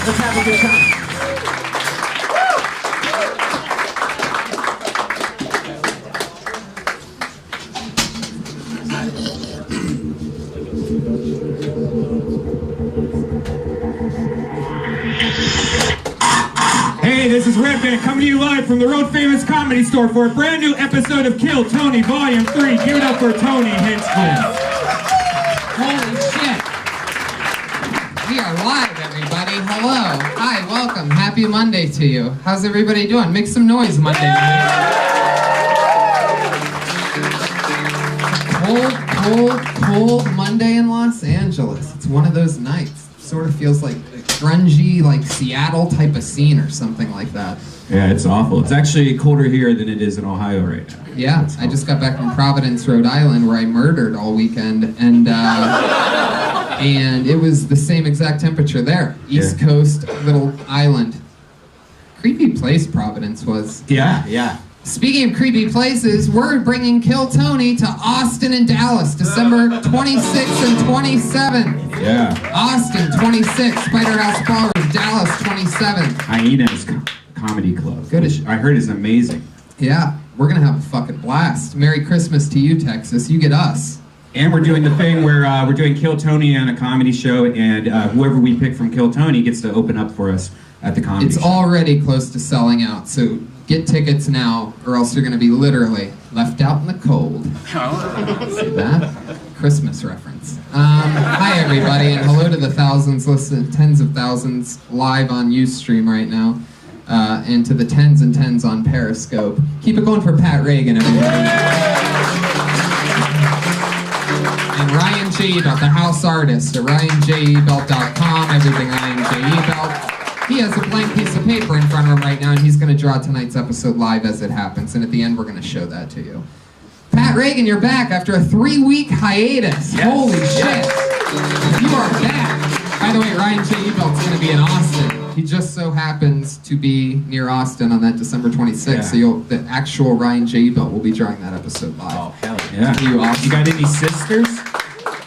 Let's have a good time. Hey, this is Red Band coming to you live from the Road Famous Comedy Store for a brand new episode of Kill Tony Volume 3. Give it up for Tony Hinchcliffe. Holy shit. We are live, everybody. Hello. Hi, welcome. Happy Monday to you. How's everybody doing? Make some noise Monday night. Cold Monday in Los Angeles. It's one of those nights. Sort of feels like a grungy, like Seattle type of scene or something like that. Yeah, it's awful. It's actually colder here than it is in Ohio right now. Yeah, I just got back from Providence, Rhode Island, where I murdered all weekend, and it was the same exact temperature there. East Coast, little island. Creepy place Providence was. Yeah. Speaking of creepy places, we're bringing Kill Tony to Austin and Dallas, December 26th and 27th. Yeah. Austin, 26th, Spider House Ballroom, Dallas, 27th. Hyena's Comedy Club. Good. Which I heard is amazing. Yeah, we're gonna have a fucking blast. Merry Christmas to you, Texas. You get us. And we're doing the thing where we're doing Kill Tony on a comedy show, and whoever we pick from Kill Tony gets to open up for us at the comedy show. It's already close to selling out, so get tickets now, or else you're gonna be literally left out in the cold. See that? Christmas reference. Hi everybody, and hello to the thousands, tens of thousands live on Ustream right now, and to the tens and tens on Periscope. Keep it going for Pat Reagan, everybody. And Ryan J. Ebelt, the house artist at RyanJEbelt.com, everything Ryan J. Ebelt. He has a blank piece of paper in front of him right now, and he's going to draw tonight's episode live as it happens, and at the end we're going to show that to you. Pat Reagan, you're back after a 3-week hiatus. Yes. Holy shit. You are back. By the way, Ryan J. Ebelt's going to be in Austin. He just so happens to be near Austin on that December 26th, so the actual Ryan J. Ebelt will be drawing that episode live. Oh, hell yeah. You got any sisters?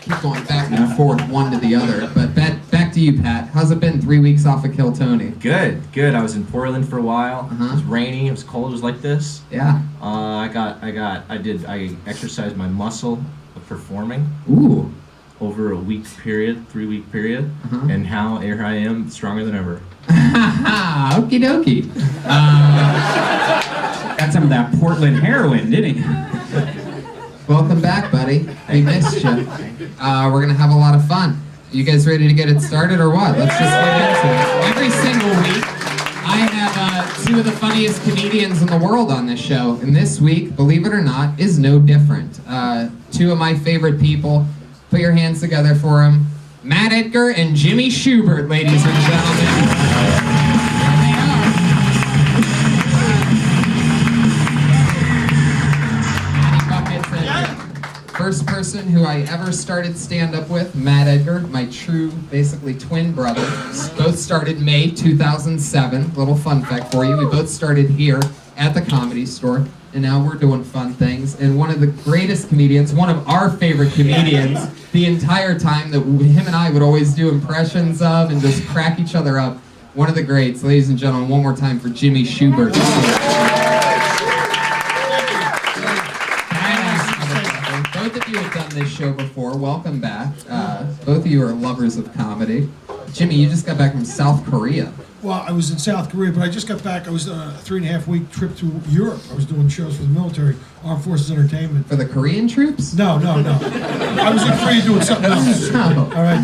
Keep going back and forth, one to the other. But back to you, Pat. How's it been 3 weeks off of Kill Tony? Good. I was in Portland for a while. Uh-huh. It was rainy. It was cold. It was like this. Yeah. I exercised my muscle of performing. Ooh. Over a 3-week period, Uh-huh. and now here I am, stronger than ever. Okie dokie. Got some of that Portland heroin, didn't he? Welcome back, buddy. We missed you. We're gonna have a lot of fun. You guys ready to get it started or what? Let's just get into it. Every single week, I have two of the funniest comedians in the world on this show, and this week, believe it or not, is no different. Two of my favorite people. Put your hands together for them. Matt Edgar and Jimmy Shubert, ladies and gentlemen. First person who I ever started stand-up with, Matt Edgar, my true, basically twin brother. Both started May 2007. Little fun fact for you. We both started here at the Comedy Store, and now we're doing fun things. And one of the greatest comedians, one of our favorite comedians, the entire time that him and I would always do impressions of and just crack each other up. One of the greats. Ladies and gentlemen, one more time for Jimmy Shubert. Both of you have done this show before. Welcome back. Both of you are lovers of comedy. Jimmy, you just got back from South Korea. Well, I was in South Korea, but I just got back. I was on a 3.5-week trip to Europe. I was doing shows for the military, Armed Forces Entertainment. For the Korean troops? No. I was in Korea doing something else. No. All right,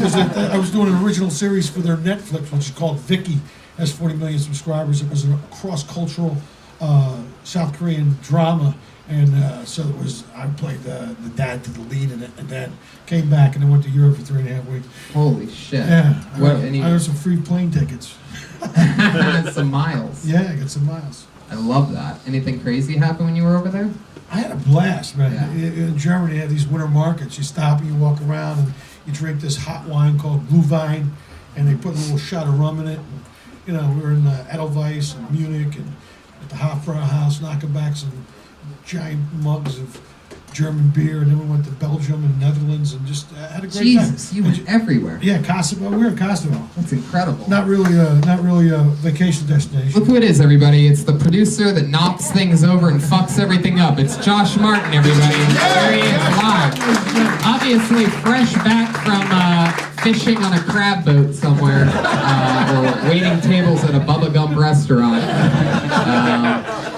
I was doing an original series for their Netflix, which is called Vicky. Has 40 million subscribers. It was a cross-cultural South Korean drama. And so it was, I played the dad to the lead in it, and then came back and then went to Europe for 3.5 weeks. Holy shit. Yeah, What, I got some free plane tickets. some miles. Yeah, I got some miles. I love that. Anything crazy happen when you were over there? I had a blast, man. Yeah. In Germany, they have these winter markets. You stop and you walk around and you drink this hot wine called Glühwein, and they put a little shot of rum in it. And, we were in Edelweiss and Munich and at the Hofbrauhaus, knocking back some giant mugs of German beer, and then we went to Belgium and Netherlands, and just had a great Jesus, time. you went everywhere. Yeah, Kosovo. We were in Kosovo. That's incredible. Not really a vacation destination. Look who it is, everybody. It's the producer that knocks things over and fucks everything up. It's Josh Martin, everybody. There he is, live. Obviously, fresh back from fishing on a crab boat somewhere, or waiting tables at a Bubba Gump restaurant.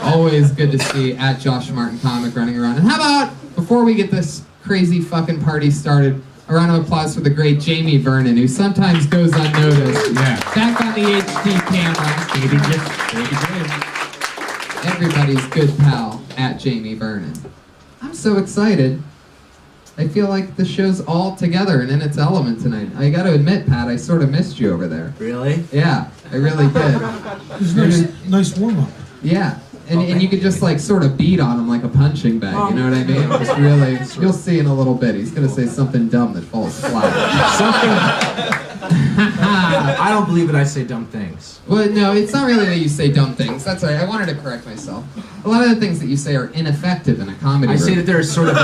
Always good to see at Josh Martin Comic running around. And how about, before we get this crazy fucking party started, a round of applause for the great Jamie Vernon, who sometimes goes unnoticed. Yeah. Back on the HD camera. Baby Jim. Everybody's good pal at Jamie Vernon. I'm so excited. I feel like the show's all together and in its element tonight. I gotta admit, Pat, I sort of missed you over there. Really? Yeah, I really did. It was a nice warm up. Yeah. And you could just like sort of beat on him like a punching bag, you know what I mean? Just really, you'll see in a little bit. He's gonna say something dumb that falls flat. I don't believe that I say dumb things. Well, no, it's not really that you say dumb things. That's all right. I wanted to correct myself. A lot of the things that you say are ineffective in a comedy I say room. that there's sort of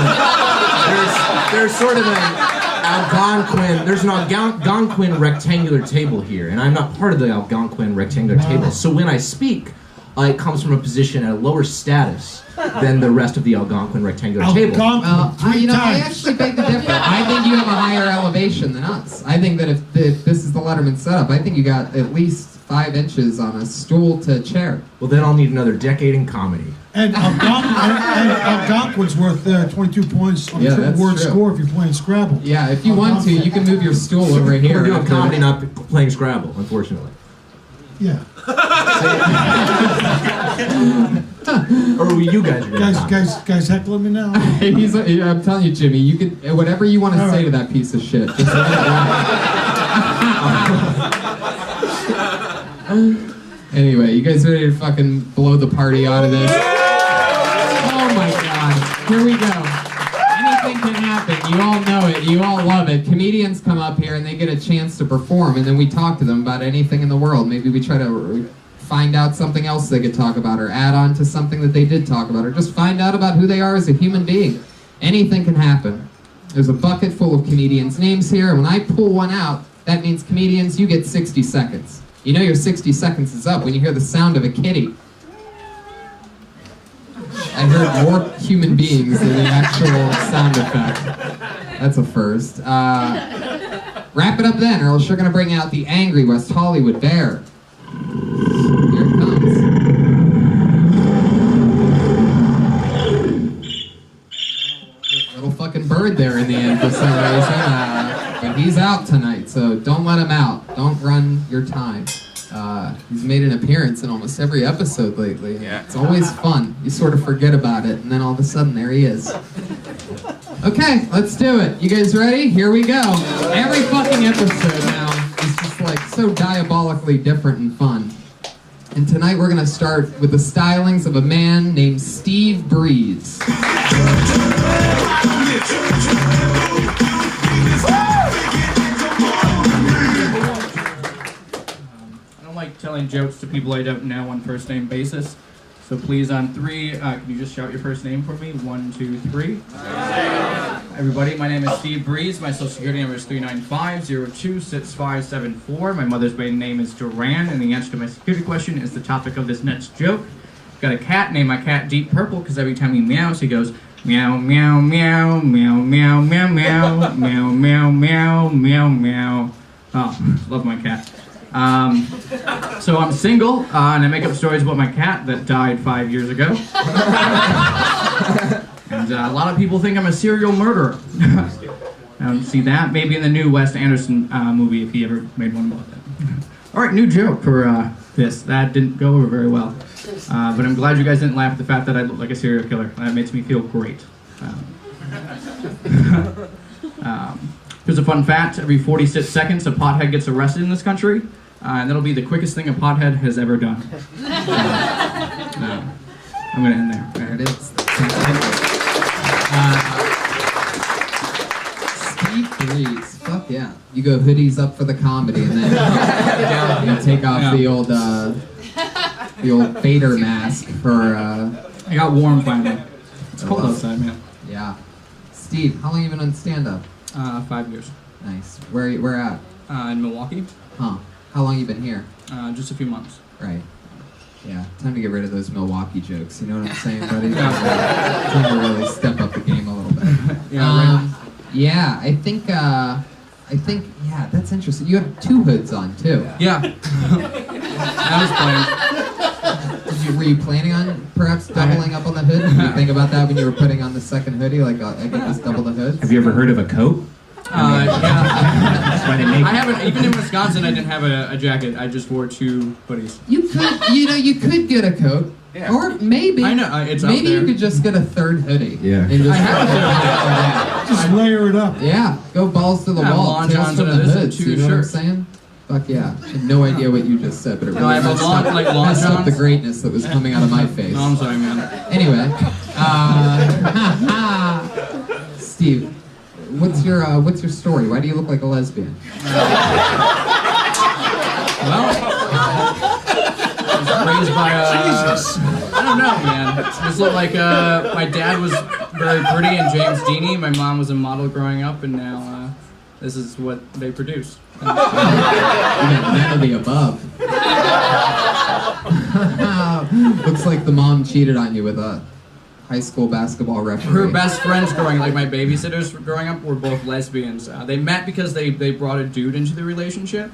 there's an Algonquin rectangular table here, and I'm not part of the Algonquin rectangular table. So when I speak, it comes from a position at a lower status than the rest of the Algonquin rectangular table. Well, I times. actually beg to differ. I think you have a higher elevation than us. I think that if this is the Letterman setup, I think you got at least 5 inches on a stool to chair. Well, then I'll need another decade in comedy. And Algonquin's worth 22 points on Yeah, a that's word true. score if you're playing Scrabble. Yeah, if you want to, you can move your stool over here. We're doing after comedy, that. not playing Scrabble, unfortunately. Yeah. Or you guys are doing comedy. Guys heckling me now? I'm telling you, Jimmy, you can whatever you want to All say right. to that piece of shit. Just let it run. Anyway, you guys ready to fucking blow the party out of this? Oh my god. Here we go. Anything can happen. You all know it. You all love it. Comedians come up here and they get a chance to perform, and then we talk to them about anything in the world. Maybe we try to find out something else they could talk about, or add on to something that they did talk about, or just find out about who they are as a human being. Anything can happen. There's a bucket full of comedians' names here, and when I pull one out, that means comedians, you get 60 seconds. You know your 60 seconds is up when you hear the sound of a kitty. I heard more human beings than the actual sound effect. That's a first. Wrap it up then, or else you're going to bring out the angry West Hollywood bear. Here it comes. Little fucking bird there in the end for some reason. But he's out tonight, so don't let him out. Don't run your time. He's made an appearance in almost every episode lately. Yeah. It's always fun. You sort of forget about it, and then all of a sudden, there he is. Okay, let's do it. You guys ready? Here we go. Every fucking episode now is just like so diabolically different and fun. And tonight we're gonna start with the stylings of a man named Steve Breeze. I don't like telling jokes to people I don't know on first name basis. So please, on 3, can you just shout your first name for me? 1, 2, 3. Everybody, my name is Steve Breeze. My social security number is 395-026574. My mother's maiden name is Duran, and the answer to my security question is the topic of this next joke. Got a cat, named my cat Deep Purple, because every time he meows, he goes meow, meow, meow, meow, meow, meow, meow, meow, meow, meow, meow, meow. Oh, love my cat. So I'm single, and I make up stories about my cat that died 5 years ago. And a lot of people think I'm a serial murderer. I don't see that. Maybe in the new Wes Anderson movie, if he ever made one about that. All right, new joke for this. That didn't go over very well. But I'm glad you guys didn't laugh at the fact that I look like a serial killer. That makes me feel great. Here's a fun fact. Every 46 seconds, a pothead gets arrested in this country. And that'll be the quickest thing a pothead has ever done. I'm going to end there. There it is. Steve Breeze. Fuck yeah. You go hoodies up for the comedy, and then you take off the old Vader mask for. I got warm finally. It's cold outside, man. Yeah. Steve, how long you been on stand-up? 5 years. Nice. Where at? In Milwaukee, Huh. How long you been here? just a few months. Right. Yeah. Time to get rid of those Milwaukee jokes. You know what I'm saying, buddy? Time to really step up the game a little bit. Yeah. I think. Yeah. That's interesting. You have 2 hoods on too. Yeah. I was playing. Were you planning on perhaps doubling up on the hood? Did you think about that when you were putting on the second hoodie? Like, I could just double the hood? Have you ever heard of a coat? Yeah. That's why they make I haven't, even in Wisconsin, I didn't have a jacket. I just wore 2 hoodies. You could get a coat. Yeah. Or maybe. I know, it's out maybe there. you could just get a 3rd hoodie. Yeah. And just, I have Just layer it up. yeah, go balls to the Yeah, wall. long Tails johns from and the a hoods. two You know what I'm shirt. saying? Fuck yeah. I have no idea what you just said, but it really No, I have a messed long, up, like long messed up the johns. greatness that was coming out of my face. No, I'm sorry, man. Anyway, Steve, what's your story? Why do you look like a lesbian? Well, I was raised by I don't know, man. Just looked like my dad was very pretty and James Deaney. My mom was a model growing up, and now this is what they produce. You got none of the above. Looks like the mom cheated on you with a high school basketball referee. Her best friends growing, like my babysitters growing up, were both lesbians. They met because they brought a dude into the relationship,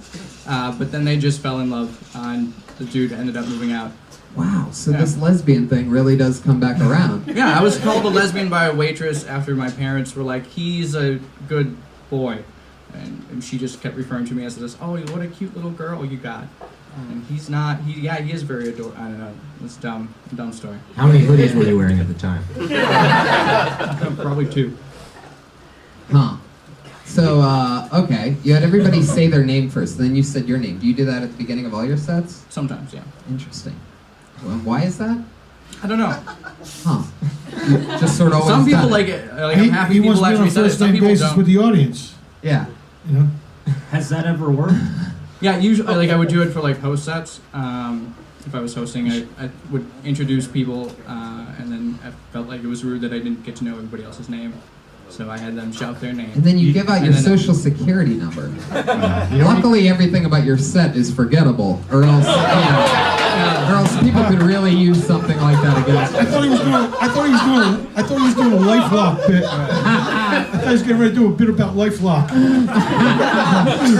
but then they just fell in love, and the dude ended up moving out. Wow, so Yeah. this lesbian thing really does come back around. Yeah, I was called a lesbian by a waitress after my parents were like, "He's a good boy," and she just kept referring to me as this. Oh, what a cute little girl you got. And he's not. He is very adorable. I don't know. It's dumb story. How many hoodies were you wearing at the time? Probably 2. Huh. So, okay, you had everybody say their name first, then you said your name. Do you do that at the beginning of all your sets? Sometimes, yeah. Interesting. Well, why is that? I don't know. Huh. You just sort of always Some people done it. like it. Like, I'm happy He people wants to be on actually a said it. first Some name people basis don't. with the audience. Yeah. You know? Has that ever worked? Yeah, usually, like I would do it for like host sets. If I was hosting, I would introduce people, and then I felt like it was rude that I didn't get to know everybody else's name, so I had them shout their name. And then you give out And your then- social security number. Luckily, everything about your set is forgettable, or else, or else people could really use something like that against I you. thought he was doing a LifeLock bit. I thought he was getting ready to do a bit about LifeLock.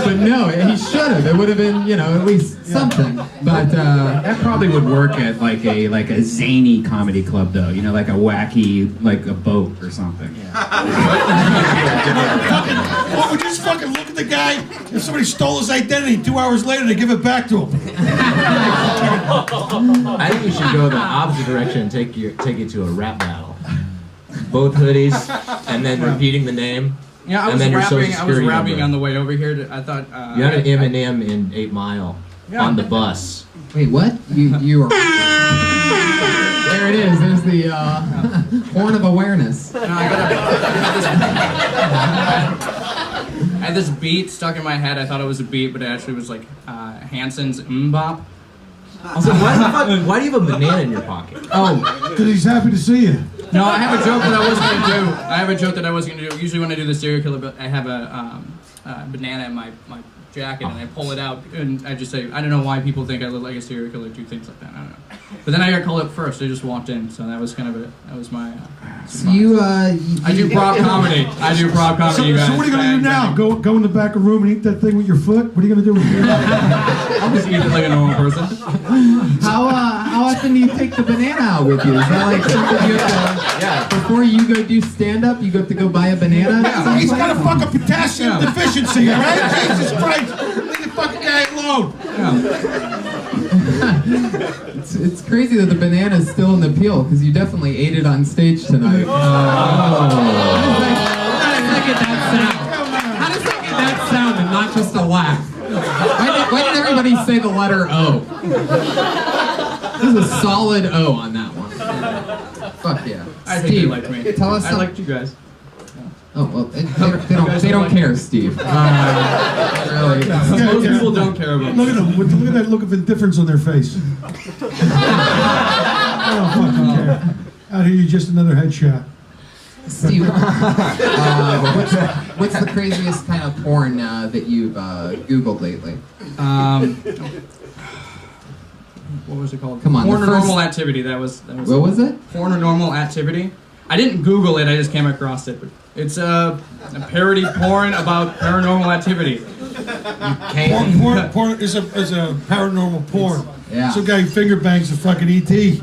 But no, he should have. It would have been, at least something. But That probably would work at like a zany comedy club though. You know, like a wacky, like a boat or something. What, would you just fucking look at the guy? If somebody stole his identity 2 hours later, they give it back to him. I think you should go the opposite direction and take it to a rap battle. Both hoodies, and then repeating the name. Yeah, I And was then your social rapping. I was security rapping number. on the way over here. I thought You had an Eminem in 8 Mile Yeah. on the bus. wait, what? You are. There it is. There's the horn of awareness. No, I had this beat stuck in my head. I thought it was a beat, but it actually was like Hanson's Mbop. Also, why do you have a banana in your pocket? Oh, because he's happy to see you. No, I have a joke that I was going to do. I have a joke that I was going to do. Usually when I do the serial killer, I have a banana in my jacket, and I pull it out, and I just say, I don't know why people think I look like a serial killer, do things like that. I don't know. But then I got called up first. I just walked in, so that was kind of that was my. So you I do prop comedy. I do prop comedy, you guys. So what are you gonna do now? Go in the back of the room and eat that thing with your foot? What are you gonna do with it? I'll just eat it like a normal person. How often do you take the banana out with you? Is that like something you have to, before you go do stand up, you have to go buy a banana? Yeah. He's got a fucking potassium deficiency, all right? Jesus Christ! Leave the fucking guy alone. It's crazy that the banana is still in the peel because you definitely ate it on stage tonight. How does that get that sound? How does that get that sound and not just a laugh? Why did everybody say the letter O? There's a solid O on that one. Fuck yeah. I think you liked me. Tell us I liked you guys. Oh well, they don't care, Steve. Really. Most people don't care about Look me. at them. Look at that look of indifference on their face. I don't fucking care. Out here, you're just another headshot. Steve, what's the craziest kind of porn that you've Googled lately? What was it called? Come on, Porn the or first- normal activity. That was What was it? Porn or normal activity. I didn't Google it. I just came across it. But it's a parody porn about paranormal activity. Porn is a paranormal porn. Yeah. Some guy finger bangs a fucking ET. and he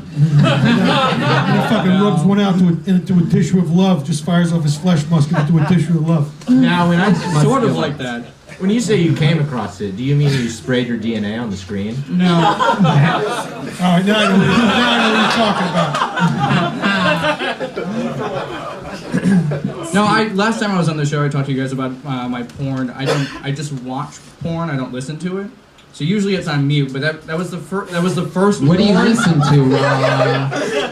fucking rubs one out into a tissue of love, just fires off his flesh muscle into a tissue of love. Now, when I Sort of like that. When you say you came across it, do you mean you sprayed your DNA on the screen? No. All right, now I know what you're talking about. No, last time I was on the show, I talked to you guys about my porn. I just watch porn. I don't listen to it. So usually it's on mute. But that was the first. What do you porn. listen to?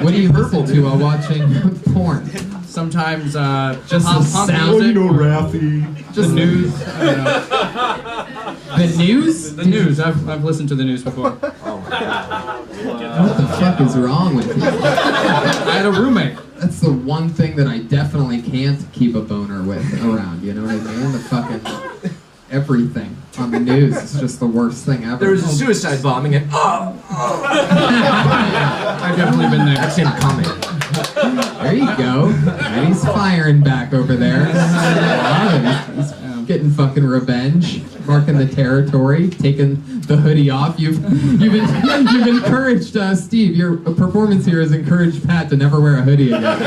What do you listen to while watching porn? Sometimes Just pop the sound, music, Ralphie. just the news. I don't know. The news? The news. I've listened to the news before. What the fuck is wrong with you? I had a roommate. That's the one thing that I definitely can't keep a boner with around. You know what I mean? The fucking everything on the news is just the worst thing ever. There was a suicide bombing and I've definitely been there. that's him coming. There you go. And he's firing back over there. He's getting fucking revenge, marking the territory, taking the hoodie off. You've encouraged Steve. Your performance here has encouraged Pat to never wear a hoodie again.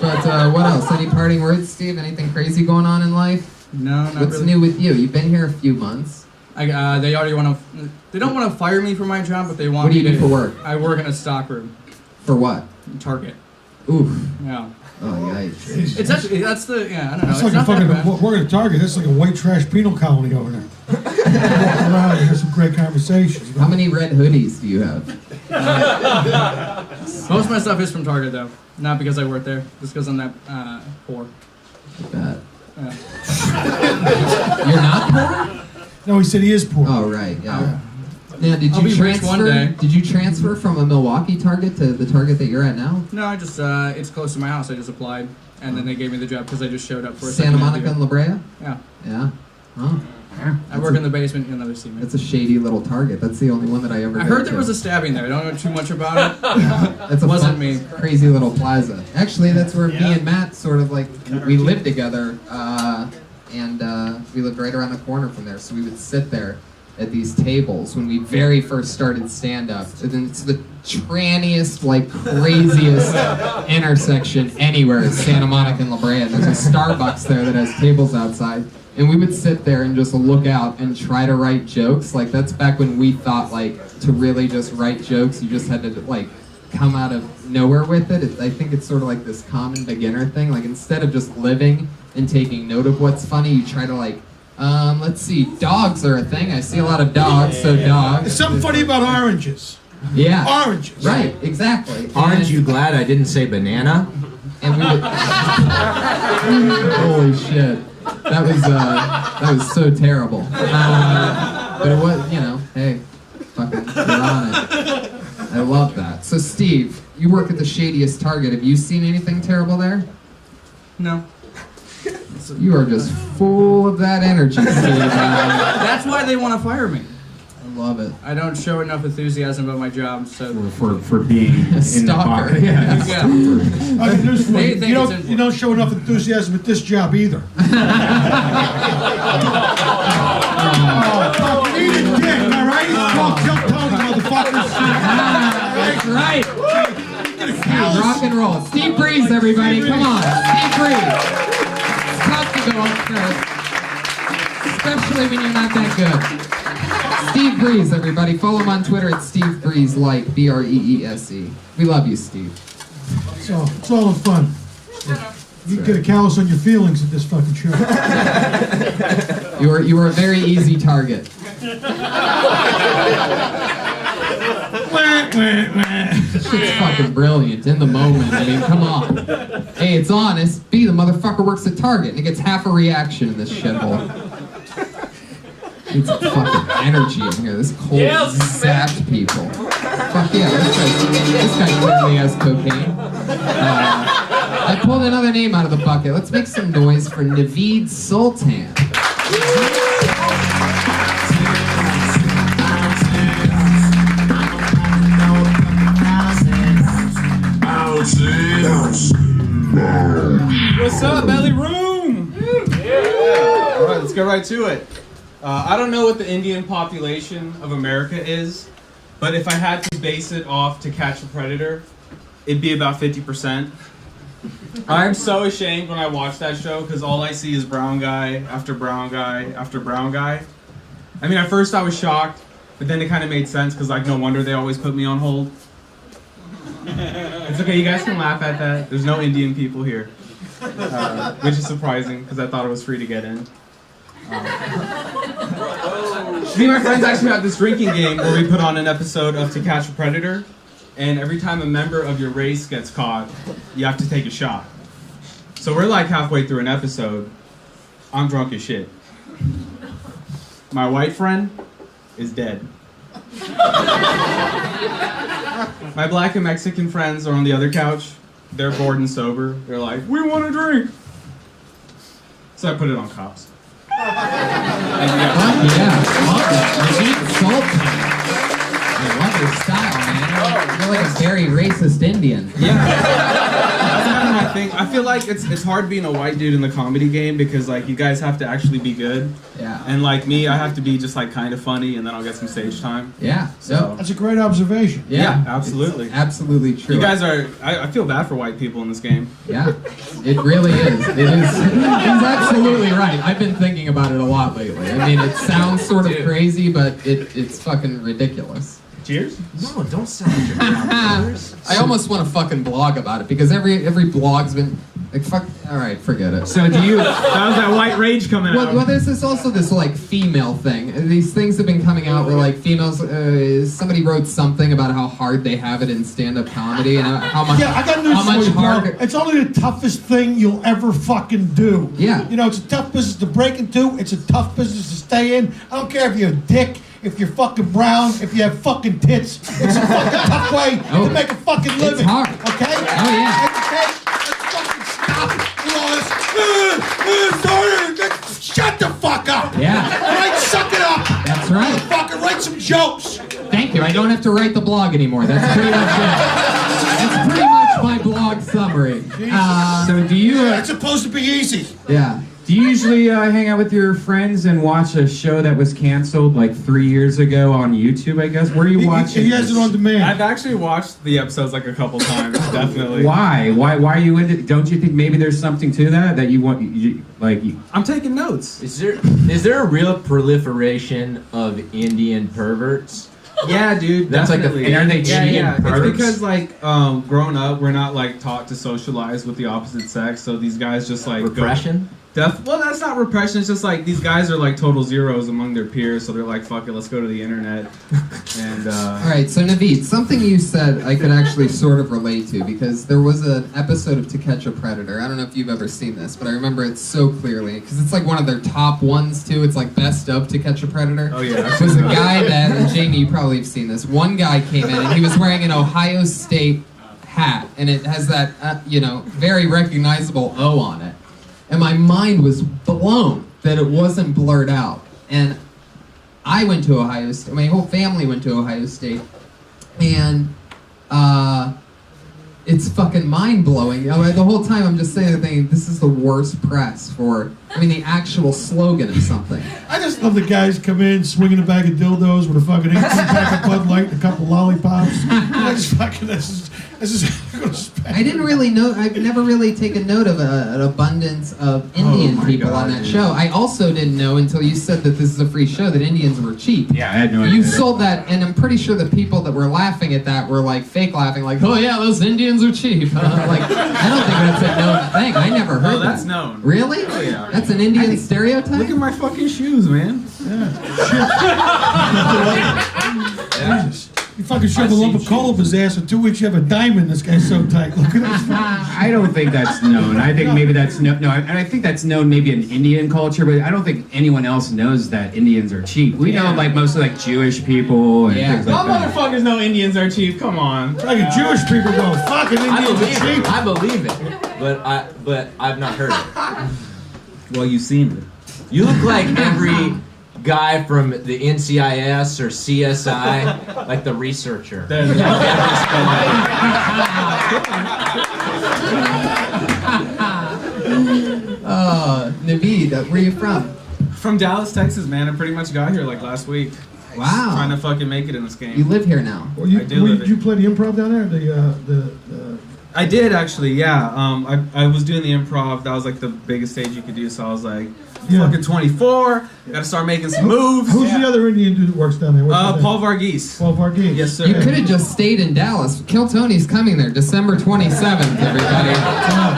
But what else? Any parting words, Steve? Anything crazy going on in life? No, not What's really. new with you? You've been here a few months. They already want to. They don't want to fire me for my job, but they want. What do you me do to- for work? I work in a stock room. For what? Target. Oof. Yeah. Oh, yikes. It's actually I don't know. It's It's like a not that fucking bad. working at Target. That's like a white trash penal colony over there. Walking around and have some great conversations. How many red hoodies do you have? Most of my stuff is from Target though, not because I work there, just because I'm that poor. Bad. Yeah. You're not poor? No, he said he is poor. Oh, right, yeah. Now, did I'll you be rich transfer? one day. Did you transfer from a Milwaukee Target to the Target that you're at now? No, I just it's close to my house. I just applied, and then they gave me the job because I just showed up for a Santa second Monica and interview. La Brea? Yeah. Yeah. Oh, I work in the basement. You'll never see me. that's a shady little Target. That's the only one that I ever. I go heard to. there was a stabbing there. I don't know too much about it. That's a wasn't fun, me. crazy little plaza. Actually, that's where me and Matt sort of like we lived together, and we lived right around the corner from there. So we would sit there at these tables when we very first started stand-up. And then it's the tranniest, like craziest intersection anywhere is Santa Monica and La Brea. And there's a Starbucks there that has tables outside. And we would sit there and just look out and try to write jokes. Like that's back when we thought like to really just write jokes, you just had to like come out of nowhere with it. I think it's sort of like this common beginner thing. Like instead of just living and taking note of what's funny, you try to like, let's see, dogs are a thing. I see a lot of dogs, so There's dogs. something funny about oranges. Yeah. Oranges. Right, exactly. Aren't And- you glad I didn't say banana? And we would. Holy shit. That was so terrible. But it was, you know, hey, fucking, you're on it. I love that. So, Steve, you work at the shadiest Target. Have you seen anything terrible there? No. You are just full of that energy, Steve. That's why they want to fire me. I love it. I don't show enough enthusiasm about my job, so. For being in the stalker. bar. Yeah. Yeah. I mean, there's They think it's you don't show enough enthusiasm at this job either. Oh, fuck, eat a dick, all right? It's called Jump Tony, motherfuckers. That's right. Rock and roll. Steve Breeze, everybody. Come on. Steve Breeze. It's tough to go up first, especially when you're not that good. Steve Breeze, everybody. Follow him on Twitter at Steve Breeze, like BREESE. We love you, Steve. So it's all in fun. You get a callus on your feelings at this fucking show. You were a very easy target. Shit's fucking brilliant in the moment. I mean, come on. A, it's honest. B, the motherfucker works at Target and it gets half a reaction in this shithole. Need some fucking energy in here. This cold zapped people. Fuck yeah, this guy clearly has cocaine. I pulled another name out of the bucket. Let's make some noise for Naveed Sultan. What's up, Belly Room? Yeah. All right, let's get right to it. I don't know what the Indian population of America is, but if I had to base it off To Catch a Predator, it'd be about 50%. I'm so ashamed when I watch that show because all I see is brown guy after brown guy after brown guy. I mean, at first I was shocked, but then it kind of made sense because, like, no wonder they always put me on hold. It's okay, you guys can laugh at that. There's no Indian people here, which is surprising because I thought it was free to get in. Me and my friends actually have this drinking game where we put on an episode of To Catch a Predator, and every time a member of your race gets caught, you have to take a shot. So we're like halfway through an episode. I'm drunk as shit. My white friend is dead. My black and Mexican friends are on the other couch. They're bored and sober. They're like, we want to drink. So I put it on cops. Yeah, love it. Naveed Sultan. I love your style, man. You're like a very racist Indian. Yeah. That's kind of my thing. I feel like it's hard being a white dude in the comedy game because, like, you guys have to actually be good. Yeah. And like me, I have to be just like kind of funny and then I'll get some stage time. Yeah. So That's a great observation. Yeah, absolutely. It's absolutely true. You guys are, I feel bad for white people in this game. Yeah, it really is. It is. He's absolutely right. I've been thinking about it a lot lately. I mean, it sounds sort of crazy, but it's fucking ridiculous. Cheers? No, don't sound like your brothers. I almost want to fucking blog about it because every blog's been like fuck. All right, forget it. So do you, how's that white rage coming out? Well, there's also this like female thing. These things have been coming out where like females. Somebody wrote something about how hard they have it in stand-up comedy and how much. Yeah, I got news how for much you, bro. harder. It's only the toughest thing you'll ever fucking do. Yeah. You know, it's a tough business to break into. It's a tough business to stay in. I don't care if you're a dick, if you're fucking brown, if you have fucking tits. It's a fucking tough way to make a fucking living. It's hard. Okay? Oh yeah. Okay? Let's fucking stop with all this. Shut the fuck up. Yeah. All right, suck it up. That's right. Fucking write some jokes. Thank you. I don't have to write the blog anymore. That's pretty much it. That's pretty much my blog summary. So do you It's supposed to be easy. Yeah. do you usually hang out with your friends and watch a show that was canceled like 3 years ago on YouTube? I guess. Where are you watching? He has it on demand. I've actually watched the episodes like a couple times, definitely. Why? Why are you into? Don't you think maybe there's something to that you want? I'm taking notes. Is there a real proliferation of Indian perverts? Yeah, dude. That's like definitely. and are they cheating? Yeah. perverts? It's because like growing up, we're not like taught to socialize with the opposite sex, so these guys just like Repression? Well, that's not repression. It's just like these guys are like total zeros among their peers, so they're like, "Fuck it, let's go to the internet." And All right, so Naveed, something you said I could actually sort of relate to because there was an episode of To Catch a Predator. I don't know if you've ever seen this, but I remember it so clearly because it's like one of their top ones too. It's like best of To Catch a Predator. Oh yeah. It was a guy that, and Jamie, you probably have seen this. One guy came in and he was wearing an Ohio State hat, and it has that very recognizable O on it. And my mind was blown that it wasn't blurred out. And I went to Ohio State. My whole family went to Ohio State. And it's fucking mind-blowing. The whole time I'm just thinking, this is the worst press for, the actual slogan of something. I just love the guys come in swinging a bag of dildos with a fucking 18-pack of Bud Light and a couple lollipops. I just fucking, this is I didn't really know. I've never really taken note of an abundance of Indian people on that show. I also didn't know until you said that this is a free show that Indians were cheap. Yeah, I had no idea. You sold that, and I'm pretty sure the people that were laughing at that were like fake laughing, like, "Oh yeah, those Indians are cheap." Like, I don't think that's a known thing. I never heard Oh, that's that. known. Really? Oh, yeah. That's an Indian stereotype. Look at my fucking shoes, man. Jesus. You fucking shove a lump of coal up his ass. In 2 weeks, you have a diamond. This guy's so tight. Look at this. I don't think that's known. I think maybe that's I think that's known maybe in Indian culture, but I don't think anyone else knows that Indians are cheap. We know like mostly like Jewish people and things Y'all like that. motherfuckers know Indians are cheap. Come on. Like Jewish people go, fucking Indians are cheap. I believe it, but I've not heard it. Well, you've seen it. You look like every guy from the NCIS or CSI, like the researcher. Naveed, where are you from? From Dallas, Texas, man. I pretty much got here like last week. Wow. Trying to fucking make it in this game. You live here now. Well, you, I do live did you play the improv down there? The I did actually, yeah. I was doing the improv. That was like the biggest stage you could do. So I was like, fucking 24. Gotta start making some moves. Who's the other Indian dude that works down there? What's his name? Paul Varghese. Paul Varghese. Yes, sir. You could have just stayed in Dallas. Kill Tony's coming there December 27th, everybody.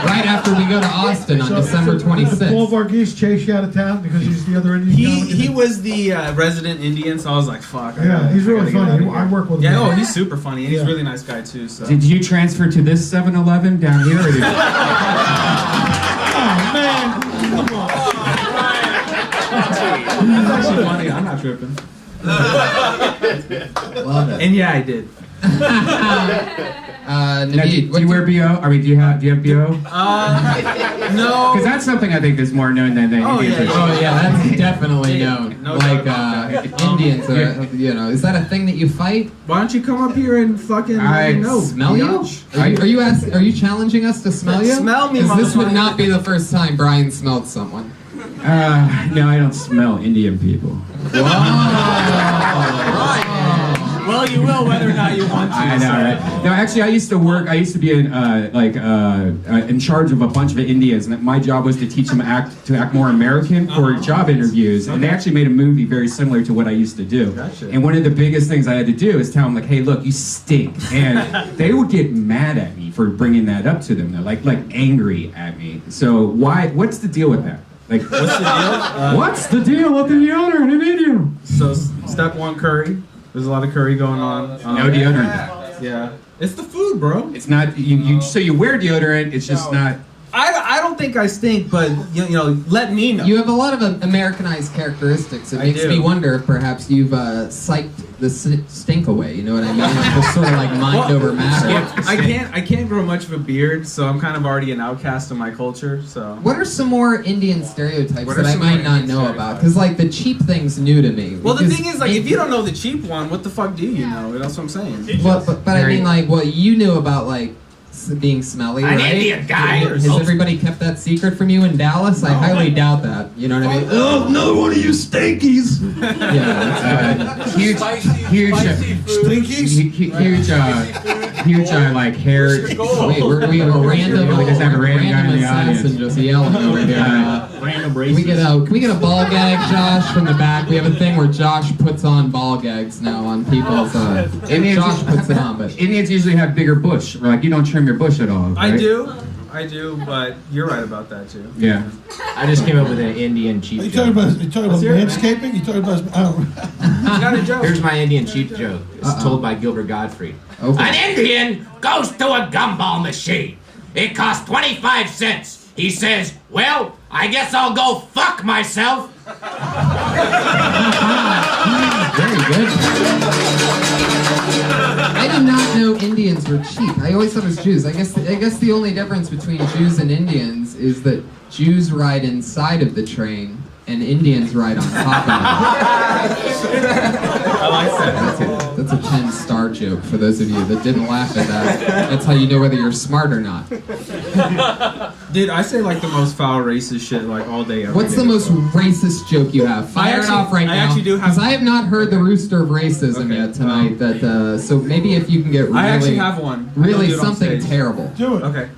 Right after we go to Austin on December Did Paul 26th. Varghese chase you out of town because he's the other Indian comic? He was the resident Indian, so I was like, fuck. Yeah, he's really funny. I work with him. Yeah, oh, he's super funny. And he's a Yeah. really nice guy too. So. Did you transfer to this 7-Eleven down here? Or did Oh, man. Come on. That's actually funny. I'm not tripping. Love it. And yeah, I did. Now, Naveed, do you wear BO? I mean, do you have BO? No. Because that's something I think is more known than Oh, Indians. yeah. are. Oh yeah, that's definitely known. No Like doubt about that. Indians, is that a thing that you fight? Why don't you come up here and fucking I know? Smell you? biatch? Are you challenging us to smell you? Smell me, 'Cause this would motherfucker. not be the first time Brian smelled someone. No, I don't smell Indian people. Well, you will whether or not you want to. I know, right? No, actually, I used to be in charge of a bunch of Indians, and my job was to teach them to act more American for job interviews. And they actually made a movie very similar to what I used to do. Gotcha. And one of the biggest things I had to do is tell them, like, hey, look, you stink. And they would get mad at me for bringing that up to them. They're like angry at me. So what's the deal with that? Like, What's the deal? what's the deal with the deodorant in India? So step one, curry. There's a lot of curry going on. No deodorant. Yeah. It's the food, bro. It's not so you wear deodorant. It's just not. I don't think I stink, but you know, let me know. You have a lot of Americanized characteristics. It I makes do. me wonder if perhaps you've psyched the stink away. You know what I mean? Just sort of like mind over matter. I can't grow much of a beard, so I'm kind of already an outcast in my culture. So What are some more Indian stereotypes What are that I some might more not Indian know about? Because like the cheap thing's new to me. well, the Because thing is, like, if you don't know the cheap one, what the fuck do you know? That's what I'm saying. Well, but I mean, like, well, you knew about like being smelly, An right? Indian guy. Has everybody kept that secret from you in Dallas? I highly doubt that. You know what I mean? Oh, another one of you stinkies. Yeah. Huge, Stinkies? huge, like hair. Wait, we have a random, We just have a random guy in the assassin audience. just yelling over here. Random Can we get a ball gag, Josh, from the back? We have a thing where Josh puts on ball gags now on people's. Josh puts it on, but Indians usually have bigger bush. Or like you don't trim your bush at all. I right? do, but you're right about that too. Yeah. I just came up with an Indian cheap Are you joke. talking about hear it, man. landscaping? You talking about? You got a joke. Here's my Indian cheap joke. It's told by Gilbert Gottfried. okay. An Indian goes to a gumball machine. It costs 25 cents. He says, well, I guess I'll go fuck myself. Very good. I did not know Indians were cheap. I always thought it was Jews. I guess the only difference between Jews and Indians is that Jews ride inside of the train and Indians ride on top of it. I like that. That's a 10-star joke for those of you that didn't laugh at that. That's how you know whether you're smart or not. Dude, I say like the most foul racist shit like all day. What's the most racist joke you have? Fire it off right now. I actually do have. Because I have not heard the rooster of racism Okay, yet tonight. So maybe if you can get really, I actually have one. I'll really do it on something stage. terrible. Do it. Okay.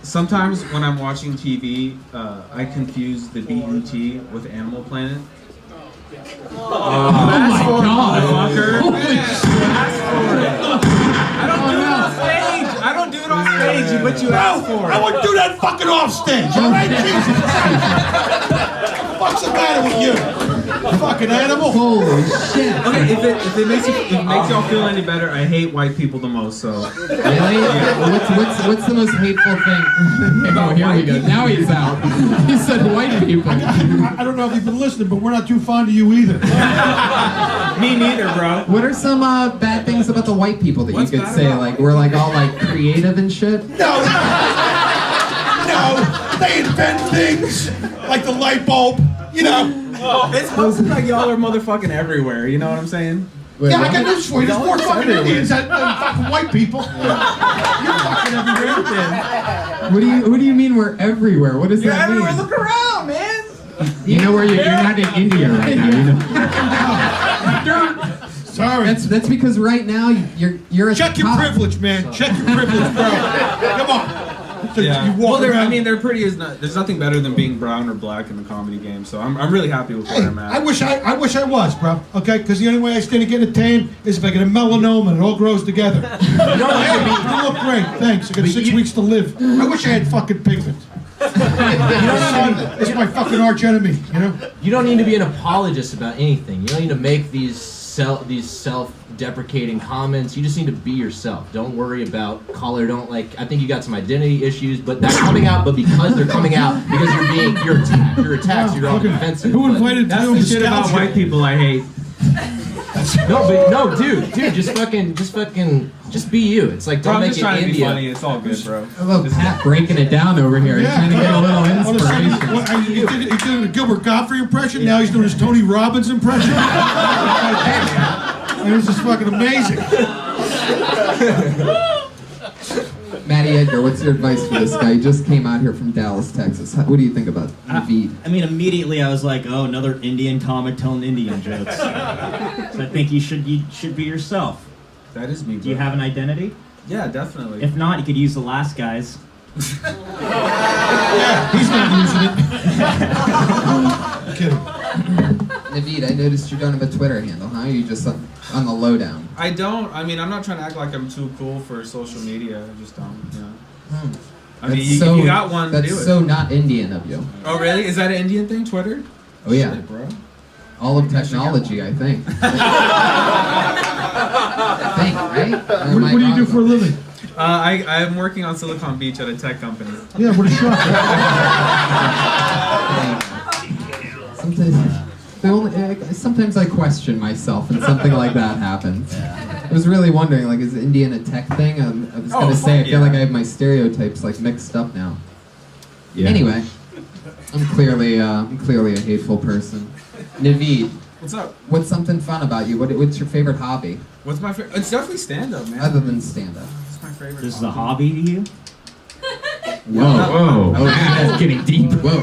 Sometimes when I'm watching TV, I confuse the BET with Animal Planet. Oh my God! I don't do it on stage, but you asked for I it. wouldn't do that fucking off stage, all right? Jesus. What's the matter with you? Fuck fucking animal. Holy shit! Okay, if it makes y'all feel any better, I hate white people the most. So Really? What's the most hateful thing? Oh, here we go. Now he's out. He said white people. I don't know if you've been listening, but we're not too fond of you either. me neither, bro. What are some bad things about the white people that What's you could bad say? about Like we're like all like creative and shit. No, they invent things like the light bulb. You know. It's mostly like y'all are motherfucking everywhere. You know what I'm saying? Wait, Yeah, I what? got news for you. There's more fucking Indians than fucking white people. You're fucking everywhere. What do you mean we're everywhere? What does You're that everywhere. mean? Look around, man. You know where you're not in India right now. You know? Sorry. That's because right now you're at Check the your top. privilege, man. Check your privilege, bro. Come on. Yeah. You walk Well, around. they're pretty. There's nothing better than being brown or black in the comedy game. So I'm really happy with where Hey, I'm at. I wish I was, bro. Okay, because the only way I stand to get a tan is if I get a melanoma and it all grows together. You look great. Thanks. I got 6 weeks to live. I wish I had fucking pigment. It's my fucking arch enemy. You know. You don't need to be an apologist about anything. You don't need to make these self-deprecating comments. You just need to be yourself. Don't worry about color. Don't like. I think you got some identity issues, but that's coming out. But because they're coming out, because you're attacked. You're attacked. So you're all defensive. Who but- invited That's you the to shit about nostalgia? white people I hate. No, dude, just be you. It's like Bro, don't I'm make just it trying to be India. funny. It's all good, bro. I love Pat breaking it down over here. He's trying to get a little All of a sudden, inspiration. he did a Gilbert Godfrey impression. Now he's doing his Tony Robbins impression. And this is fucking amazing. Matty Edgar, what's your advice for this guy? He just came out here from Dallas, Texas. What do you think about Naveed? I mean, immediately I was like, oh, another Indian comic telling Indian jokes. So I think you should be yourself. That is me, bro. Do you have an identity? Yeah, definitely. If not, you could use the last guy's. Yeah, he's not using it. Kidding. Naveed, I noticed you don't have a Twitter handle, huh? You just on the lowdown. I don't. I mean, I'm not trying to act like I'm too cool for social media. I just don't. You know. I mean, if you got one, That's do it. so not Indian of you. Oh, really? Is that an Indian thing? Twitter? Oh yeah, Shit, bro. all of technology, I think. I think, right? What do you do for a living? I'm working on Silicon Beach at a tech company. Yeah, what a shock. Sometimes I question myself when something like that happens. I was really wondering, like, is Indian a tech thing? I was gonna say, I feel like I have my stereotypes like mixed up now. Yeah. Anyway, I'm clearly a hateful person. Naveed, What's up? what's something fun about you? What's your favorite hobby What's my favorite? It's definitely stand-up, man. other than stand-up? It's my favorite. This is a hobby to you? Whoa, that's getting deep. Whoa.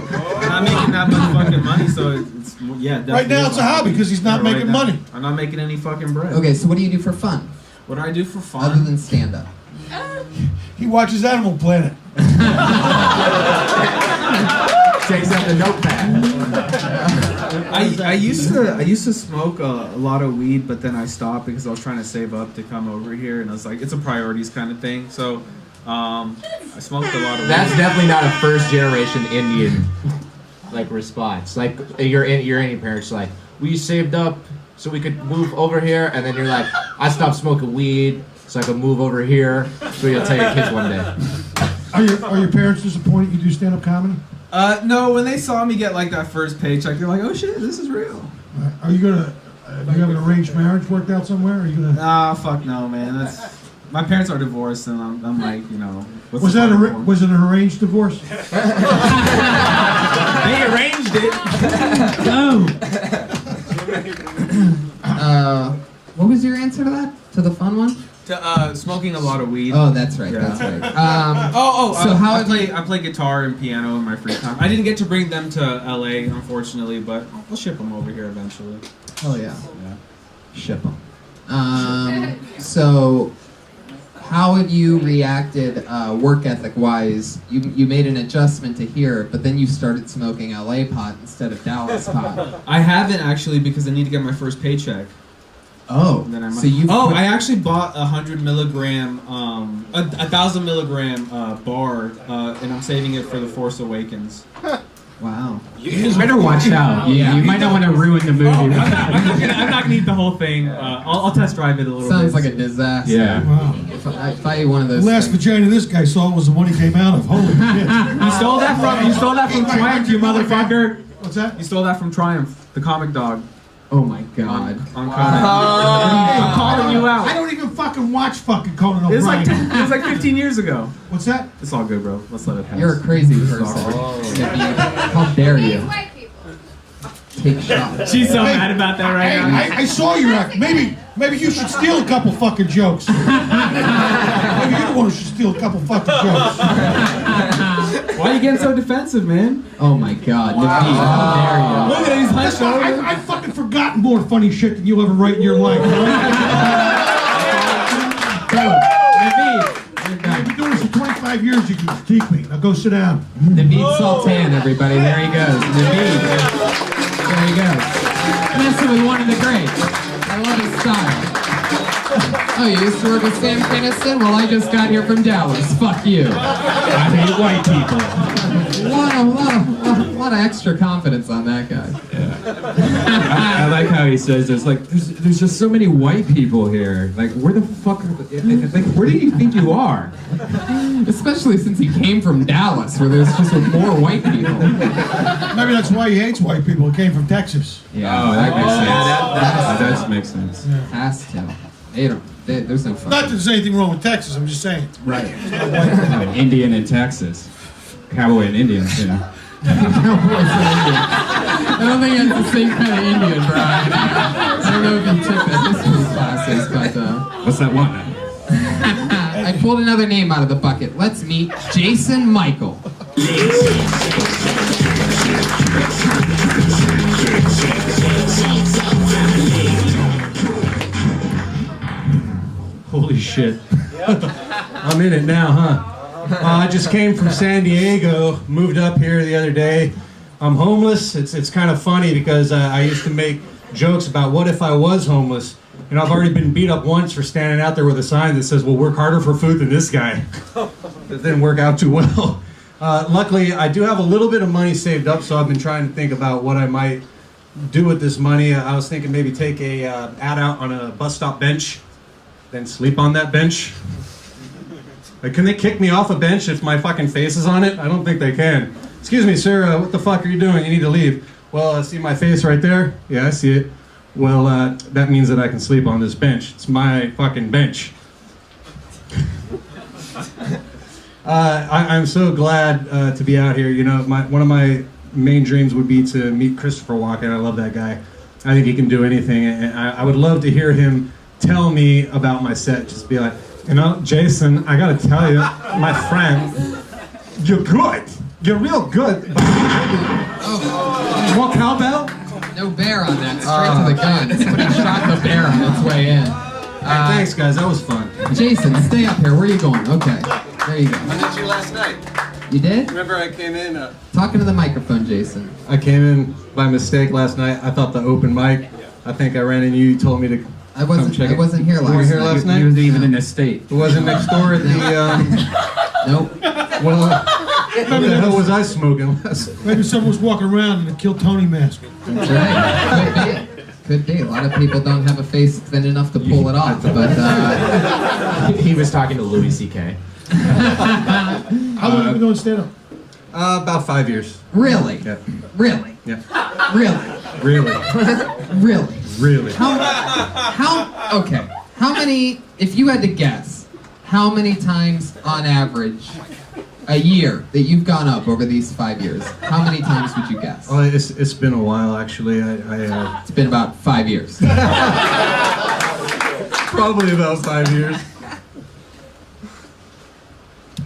I'm not making that much fucking money, so it's yeah. Definitely Right now it's a hobby because he's not Yeah, making now, money. I'm not making any fucking bread. Okay, so what do you do for fun What do I do for other fun? than stand-up? He watches Animal Planet. Takes out the notepad. I used to smoke a lot of weed, but then I stopped because I was trying to save up to come over here, and I was like, it's a priorities kind of thing. So I smoked a lot of That's weed. definitely not a first generation Indian like response. Like your Indian parents are like, we saved up so we could move over here, and then you're like, I stopped smoking weed so I could move over here so you'll tell your kids one day. Are your parents disappointed you do stand-up comedy? No, when they saw me get like that first paycheck, they're like, oh shit, this is real. Are you gonna? Do you have an arranged marriage worked out somewhere? Are you gonna? Ah, fuck no, man. My parents are divorced, and I'm like, you know. what's Was the that fun for? was it an arranged divorce? They arranged it. What was your answer to that? To the fun one? To smoking a lot of weed. Oh, that's right. Yeah. That's right. So how I have play you- I play guitar and piano in my free time. I didn't get to bring them to LA, unfortunately, but we'll ship them over here eventually. Oh yeah. Yeah. Ship them. So, how have you reacted work ethic wise? You made an adjustment to here, but then you started smoking LA pot instead of Dallas pot. I haven't actually because I need to get my first paycheck. Oh, And then I so you? I actually bought 100 milligram, 1,000 milligram bar, and I'm saving it for the Force Awakens. Wow. You better watch out. You might not want to ruin the movie. I'm not gonna eat the whole thing. I'll test drive it a little Sounds bit. like a disaster. Yeah. Wow. If I eat one of those The last things. vagina this guy saw was the one he came out of. Holy shit. You stole that from Triumph, you motherfucker. What's that? You stole that from Triumph, the comic dog. Oh my god. On Conan. I'm calling you I out. don't even fucking watch fucking Conan It was O'Brien. like 15 years ago. What's that? It's all good, bro. Let's let it pass. You're a crazy person. How dare you? White people. Take shots. She's so mad about that right now. I saw your act. Maybe you should steal a couple fucking jokes. Maybe you're the one who should steal a couple fucking jokes. Why are you getting so defensive, man? Oh my god. Naveed, how dare you? Look at he's hunched Listen, over. I've fucking forgotten more funny shit than you'll ever write in your life. I've been doing this for 25 years. You can critique me. Now go sit down. Naveed Sultan, everybody. There he goes. Naveed. There he goes. Messing with one of the greats. I love his style. Oh, you used to work with Sam Kinison? Well, I just got here from Dallas. Fuck you. I hate white people. A lot of extra confidence on that guy. I like how he says there's just so many white people here. Like, where the fuck where do you think you are? Especially since he came from Dallas, where there's just more white people. Maybe that's why he hates white people. He came from Texas. Yeah. Oh, that makes sense. That That makes sense. has to. There's no fun. Not that there's anything wrong with Texas. I'm just saying. Right. Oh, Indian in Texas. Cowboy and Indians, you know. I don't think it's the same kind of Indian, Brian. I don't know if you took the history classes, but What's that one? I pulled another name out of the bucket. Let's meet Jason Michael. Holy shit. I'm in it now, huh? I just came from San Diego, moved up here the other day. I'm homeless. It's kind of funny because I used to make jokes about what if I was homeless. And I've already been beat up once for standing out there with a sign that says, well, work harder for food than this guy. That didn't work out too well. Luckily, I do have a little bit of money saved up, so I've been trying to think about what I might do with this money. I was thinking maybe take a ad out on a bus stop bench, then sleep on that bench. Like, can they kick me off a bench if my fucking face is on it? I don't think they can. Excuse me, sir, what the fuck are you doing? You need to leave. Well, see my face right there? Yeah, I see it. Well, that means that I can sleep on this bench. It's my fucking bench. I'm so glad to be out here. You know, one of my main dreams would be to meet Christopher Walken. I love that guy. I think he can do anything, and I would love to hear him tell me about my set. Just be like, you know, Jason, I gotta tell you, my friend, you're good. You're real good. More cowbell? No bear on that. Straight to the gun. Somebody shot the bear on its way in. Thanks, guys. That was fun. Jason, stay up here. Where are you going? Okay. There you go. I met you last night. You did? Remember I came in? Talking to the microphone, Jason. I came in by mistake last night. I thought the open mic. I think I ran into you. You told me to. I wasn't here You last weren't here night. last night? He wasn't even in this state. It wasn't next door at the. Nope. Well, what the hell was I smoking last night? Maybe someone was walking around in a Kill Tony mask. That's right. Could be. A lot of people don't have a face thin enough to pull it off, but He was talking to Louis C.K. How long have you been doing stand-up? About 5 years. really? Yeah. Really? Yeah. Really? Really. Really? Really. Okay. How many, if you had to guess, how many times on average a year that you've gone up over these 5 years, how many times would you guess? Oh, it's been a while actually. It's been about 5 years. Probably about 5 years.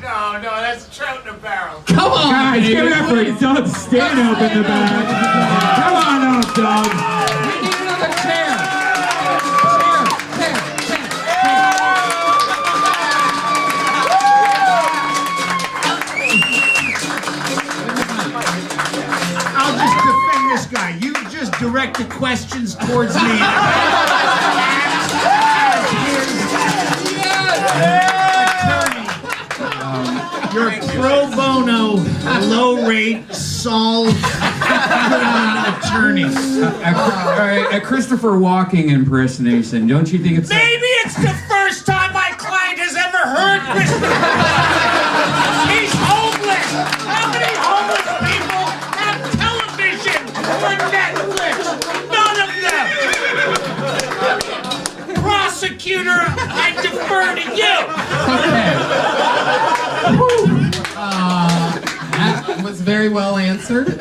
No, that's a trout in a barrel. Come on, Guys, baby. give it up for Doug Stanhope in the back. Come on up, Doug. We need another chair. Chair. I'll just defend this guy. You just direct the questions towards me. Your pro bono, low rate, solve Attorneys. A Christopher Walken impersonation. Don't you think it's? Maybe it's the first time my client has ever heard Christopher. He's homeless. How many homeless people have television or Netflix? None of them. Prosecutor, I defer to you. That was very well answered.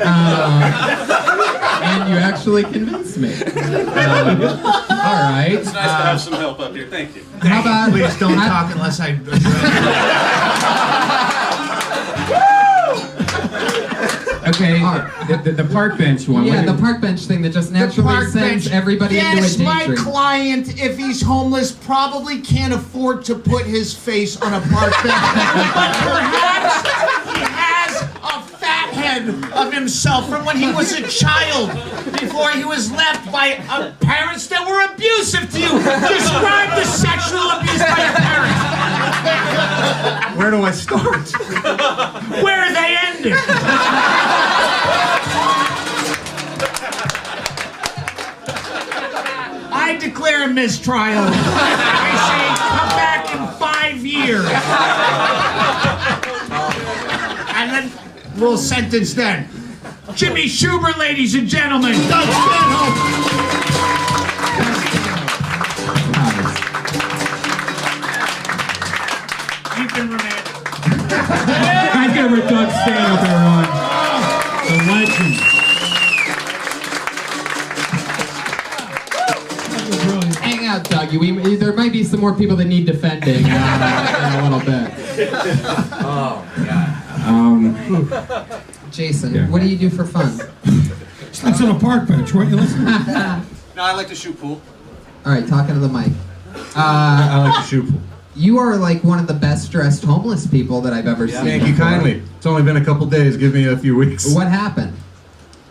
And you actually convinced me. All right. It's nice to have some help up here. Thank you. How about Please don't talk unless I. Okay, the park bench one. Yeah, What do the park bench thing that just naturally sends everybody Yes, into a my daydream. client, if he's homeless, probably can't afford to put his face on a park bench. But perhaps he has a fat head of himself from when he was a child, before he was left by parents that were abusive to you. Describe the sexual abuse by your parents. Where do I start? Where they ended. I declare a mistrial. I say come back in 5 years. And then we'll sentence then. Jimmy Shubert, ladies and gentlemen. Doug Stanhope. You can remain. Guys, give it Doug Stanhope, everyone. The legend. Hang out, Doug. There might be some more people that need defending in a little bit. Oh God. Jason, Yeah. what do you do for fun? Sleeps on a park bench, right? You listen? No, I like to shoot pool. All right, talking to the mic. I like to shoot pool. You are like one of the best dressed homeless people that I've ever seen. Thank you before. kindly. It's only been a couple days. Give me a few weeks. What happened?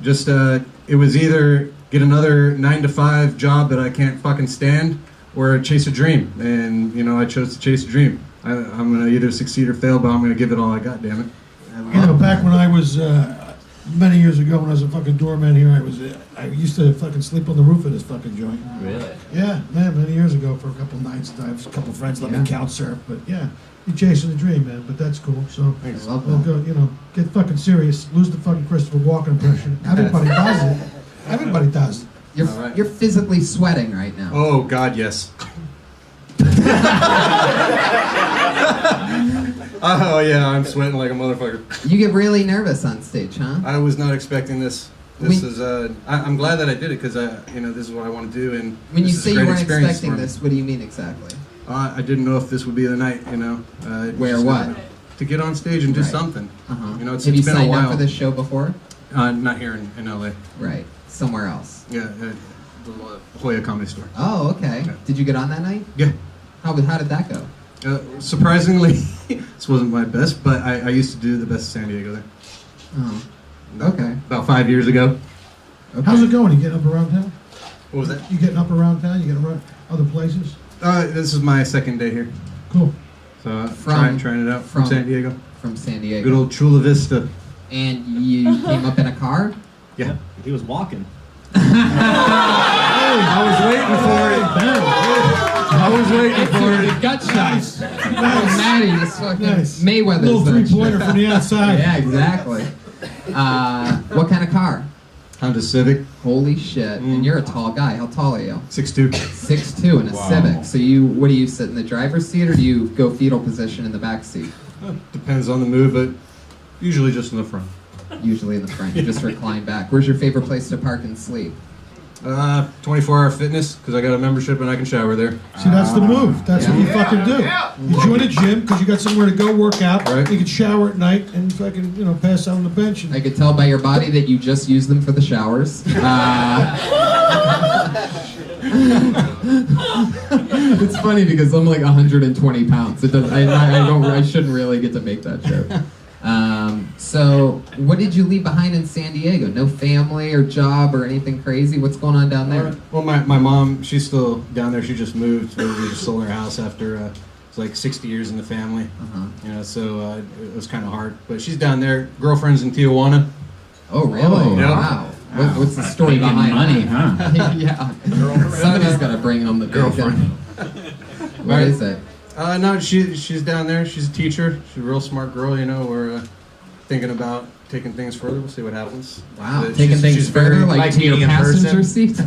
Just it was either get another 9-to-5 job that I can't fucking stand, or chase a dream. And you know, I chose to chase a dream. I'm gonna either succeed or fail, but I'm gonna give it all I got. Damn it. You know, back when I was many years ago, when I was a fucking doorman here, I used to fucking sleep on the roof of this fucking joint. Really? Yeah, man, many years ago for a couple nights. I have a couple friends let me couch surf, but yeah, you're chasing the dream, man. But that's cool. So I love we'll that. go, you know, get fucking serious. Lose the fucking Christopher Walken impression. Everybody does it. Everybody does it. You're physically sweating right now. Oh God, yes. Oh yeah, I'm sweating like a motherfucker. You get really nervous on stage, huh? I was not expecting this. This is I'm glad that I did it because you know, this is what I want to do, and When you this is say a you great weren't experience expecting for me. this, what do you mean exactly? I didn't know if this would be the night, you know. Where just, what? To get on stage and do Right. something. Uh-huh. You know, it's Have you been a signed while. up for this show before? Not here in LA. Right. Somewhere else. Yeah, the Hoya Comedy Store. Oh, okay. Yeah. Did you get on that night? Yeah. How did that go? Surprisingly, this wasn't my best, but I used to do the best in San Diego there. Oh. Okay. About 5 years ago. Okay. How's it going? You getting up around town? What was that? You getting up around town? You getting around other places? This is my second day here. Cool. So From- trying it out from San Diego. From San Diego. Good old Chula Vista. And you came up in a car? Yeah. He was walking. I was waiting for it. I was waiting for it. Gut shots. Maddie, this fucking Nice. Mayweather's Little that three-pointer shit. from the outside. Yeah, exactly. What kind of car? Honda Civic. Holy shit. And you're a tall guy. How tall are you? 6'2". 6'2" in a Civic. So what do you sit in the driver's seat or do you go fetal position in the back seat? Depends on the mood, but usually just in the front. Usually in the front. You just recline back. Where's your favorite place to park and sleep? 24-hour fitness, because I got a membership and I can shower there. See, that's the move. That's what you fucking do. You join a gym because you got somewhere to go work out. Right. You can shower at night and fucking, you know, pass out on the bench. And I could tell by your body that you just use them for the showers. It's funny because I'm like 120 pounds. It does. I shouldn't really get to make that joke. So, what did you leave behind in San Diego? No family or job or anything crazy? What's going on down there? Well, my mom, she's still down there. She just moved. We just sold her house after it's like 60 years in the family. Uh-huh. You know, so it was kind of hard. But she's down there. Girlfriend's in Tijuana. Oh, really? Oh, yeah. Wow. What's the story Making behind money, that? huh? Yeah. Somebody's got to bring home the girlfriend. What is it? No, she's down there. She's a teacher. She's a real smart girl. You know, we're thinking about taking things further. We'll see what happens. Wow, She's- taking things she's further, very- like to your meeting in passenger person. seat.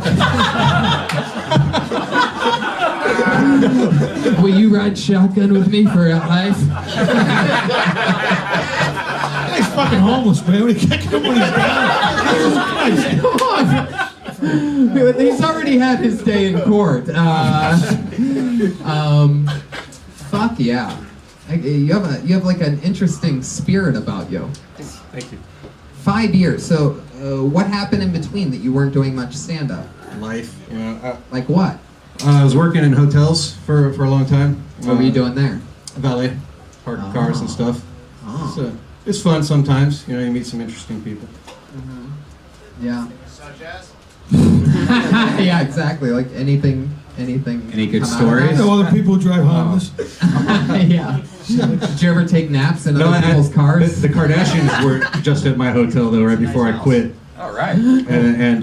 Will you ride shotgun with me for life? He's fucking homeless, man. What are you kicking him when he's down? He's already had his day in court. Fuck yeah. You have like an interesting spirit about you. Thank you. 5 years. So, what happened in between that you weren't doing much stand-up? Life. You know, Like what? I was working in hotels for a long time. What were you doing there? Valet, parking cars and stuff. Oh. So it's fun sometimes. You know, you meet some interesting people. Yeah. Such as? Yeah, exactly. Like anything. Any good come out of stories? I know other people who drive Hondas. that? Yeah. Did you ever take naps in other people's cars? The Kardashians were just at my hotel though, right before I quit. All right. And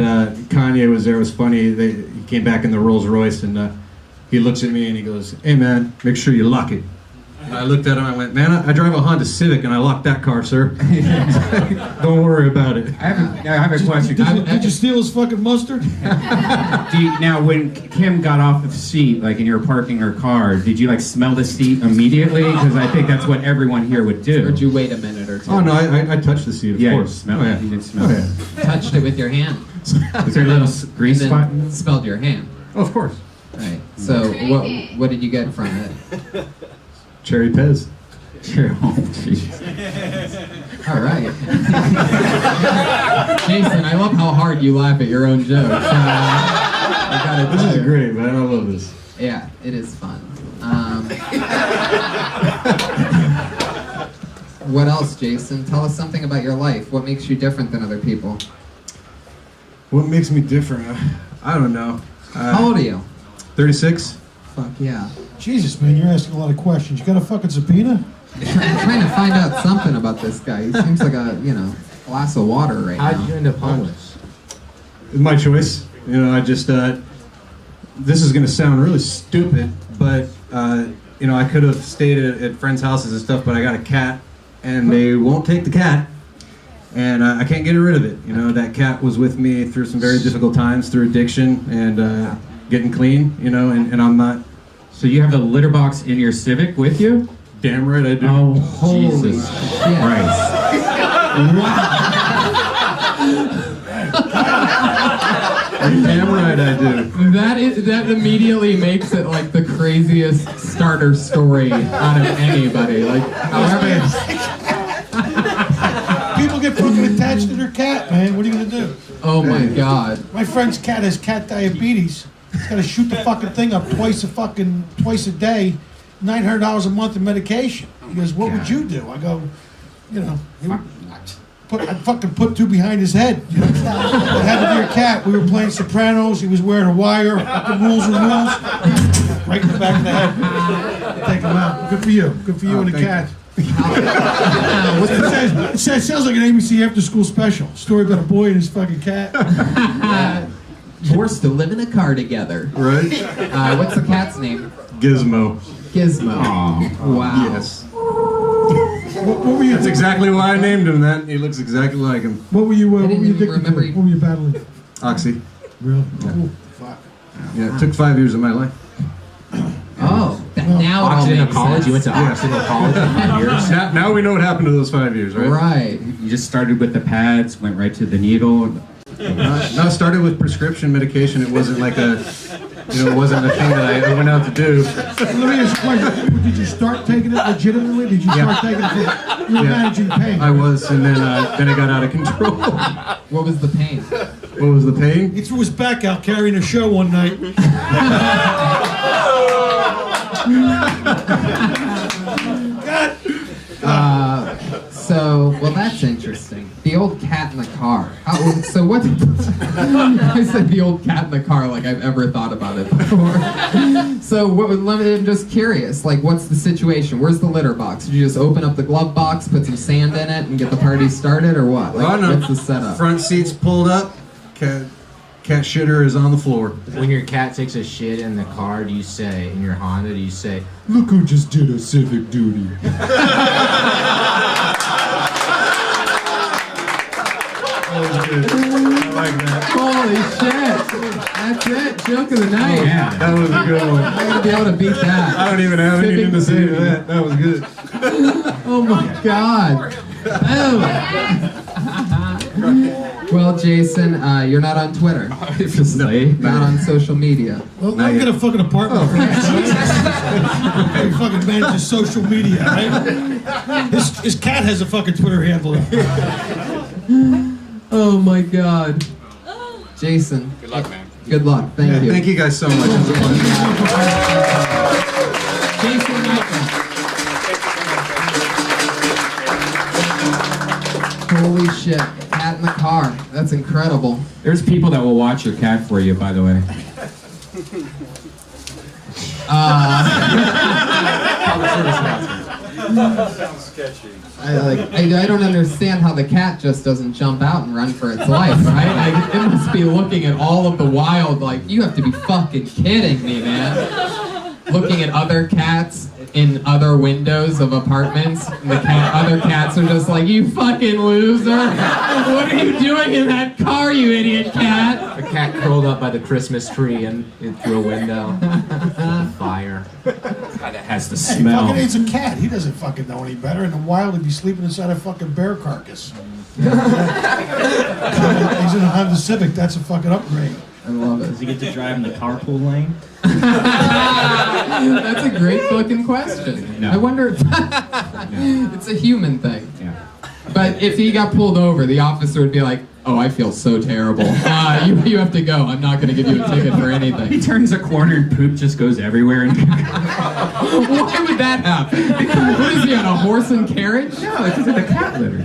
Kanye was there. It was funny. He came back in the Rolls Royce, and he looks at me and he goes, "Hey man, make sure you lock it." And I looked at him. I went, "Man, I drive a Honda Civic, and I locked that car, sir. Don't worry about it." I have a question. Did you steal his fucking mustard? Now, when Kim got off the seat, like, and you were parking her car, did you like smell the seat immediately? Because I think that's what everyone here would do. Or did you wait a minute or two? Oh no, I touched the seat, of Yeah, you course. smelled Oh, it. yeah. You did smell Oh, it. yeah. Touched it with your hand. Was there a little grease And spot? then smelled your hand. Oh, of course. Right. So what did you get from it? Cherry Pez. Sure. Oh, jeez. All right. Jason, I love how hard you laugh at your own jokes. I gotta This tell is you. great, man. I love this. Yeah, it is fun. What else, Jason? Tell us something about your life. What makes you different than other people? What makes me different? I don't know. How old are you? 36. Fuck yeah. Jesus, man, you're asking a lot of questions. You got a fucking subpoena? I'm trying to find out something about this guy. He seems like a, glass of water right How'd now. you end up homeless? My choice. You know, I just, this is going to sound really stupid, but, I could have stayed at friends' houses and stuff, but I got a cat, and they won't take the cat, and I can't get rid of it. You know, that cat was with me through some very difficult times, through addiction and getting clean, and I'm not. So you have the litter box in your Civic with you? Damn right I do. Oh, holy Jesus. Christ. Damn right I do. That immediately makes it like the craziest starter story out of anybody. Like, however, People get fucking attached to their cat, man. What are you gonna do? oh my god. My friend's cat has cat diabetes. He's gotta shoot the fucking thing up twice a day, $900 a month in medication. He goes, "What would you do?" I go, I'd fucking put two behind his head. What happened to your cat? We were playing Sopranos. He was wearing a wire. The rules are rules. Right in the back of the head. Take him out. Good for you. Good for you and the thank cat. It sounds like an ABC after-school special. Story about a boy and his fucking cat. Forced to live in a car together. Right? What's the cat's name? Gizmo. Gizmo. Wow. Yes. What were you? That's exactly why I named him that. He looks exactly like him. What were you? What were didn't you even addicted to? remember What were you battling? Oxy. Really? Oh, fuck. Yeah, it took 5 years of my life. Oh, now it all Oxygen makes of college? sense. You went to Oxygen of college for 5 years? Now we know what happened to those 5 years, right? Right. You just started with the pads, went right to the needle. No, it started with prescription medication. It wasn't like it wasn't a thing that I went out to do. Let me ask you a question. Did you start taking it legitimately? Did you start taking it for you were managing pain? I was, and then it got out of control. What was the pain? What was the pain? He threw his back out carrying a show one night. Well, that's interesting. The old cat in the car. So what? I said the old cat in the car like I've ever thought about it before. So I'm just curious, like what's the situation? Where's the litter box? Did you just open up the glove box, put some sand in it, and get the party started, or what? Like, Oh, no. what's the setup? Front seat's pulled up. Cat shitter is on the floor. When your cat takes a shit in the car, do you say, in your Honda, do you say, Look who just did a civic duty. That was good. I like that. Holy shit! That's it. Joke of the night. Yeah, that was a good one. I'm gonna be able to beat that. I don't even have anything to say to that. That was good. Oh my god. Oh. Well, Jason, you're not on Twitter. Obviously. Not on social media. Well, let him get a fucking apartment. He fucking manages social media, right? His cat has a fucking Twitter handle. Oh my god. Jason. Good luck, man. Good luck. Thank you. Thank you guys so much. It was a pleasure. Jason Michael. Holy shit. Cat in the car. That's incredible. There's people that will watch your cat for you, by the way. Sounds sketchy. I don't understand how the cat just doesn't jump out and run for its life, right? Like, it must be looking at all of the wild, like, you have to be fucking kidding me, man. Looking at other cats in other windows of apartments. Other cats are just like, you fucking loser. What are you doing in that car, you idiot cat? a cat curled up by the Christmas tree and through a window? Fire. God, that has the He smell. fucking hates a cat. He doesn't fucking know any better. In the wild, he'd be sleeping inside a fucking bear carcass. He's in a Honda Civic. That's a fucking upgrade. I love it. Does he get to drive in the carpool lane? That's a great fucking question. No. I wonder if it's a human thing. Yeah. But if he got pulled over, the officer would be like, oh, I feel so terrible. You have to go. I'm not going to give you a ticket for He anything. turns a corner and poop just goes everywhere. And Why would that happen? What is he, on a horse and carriage? no, it's just in a cat litter.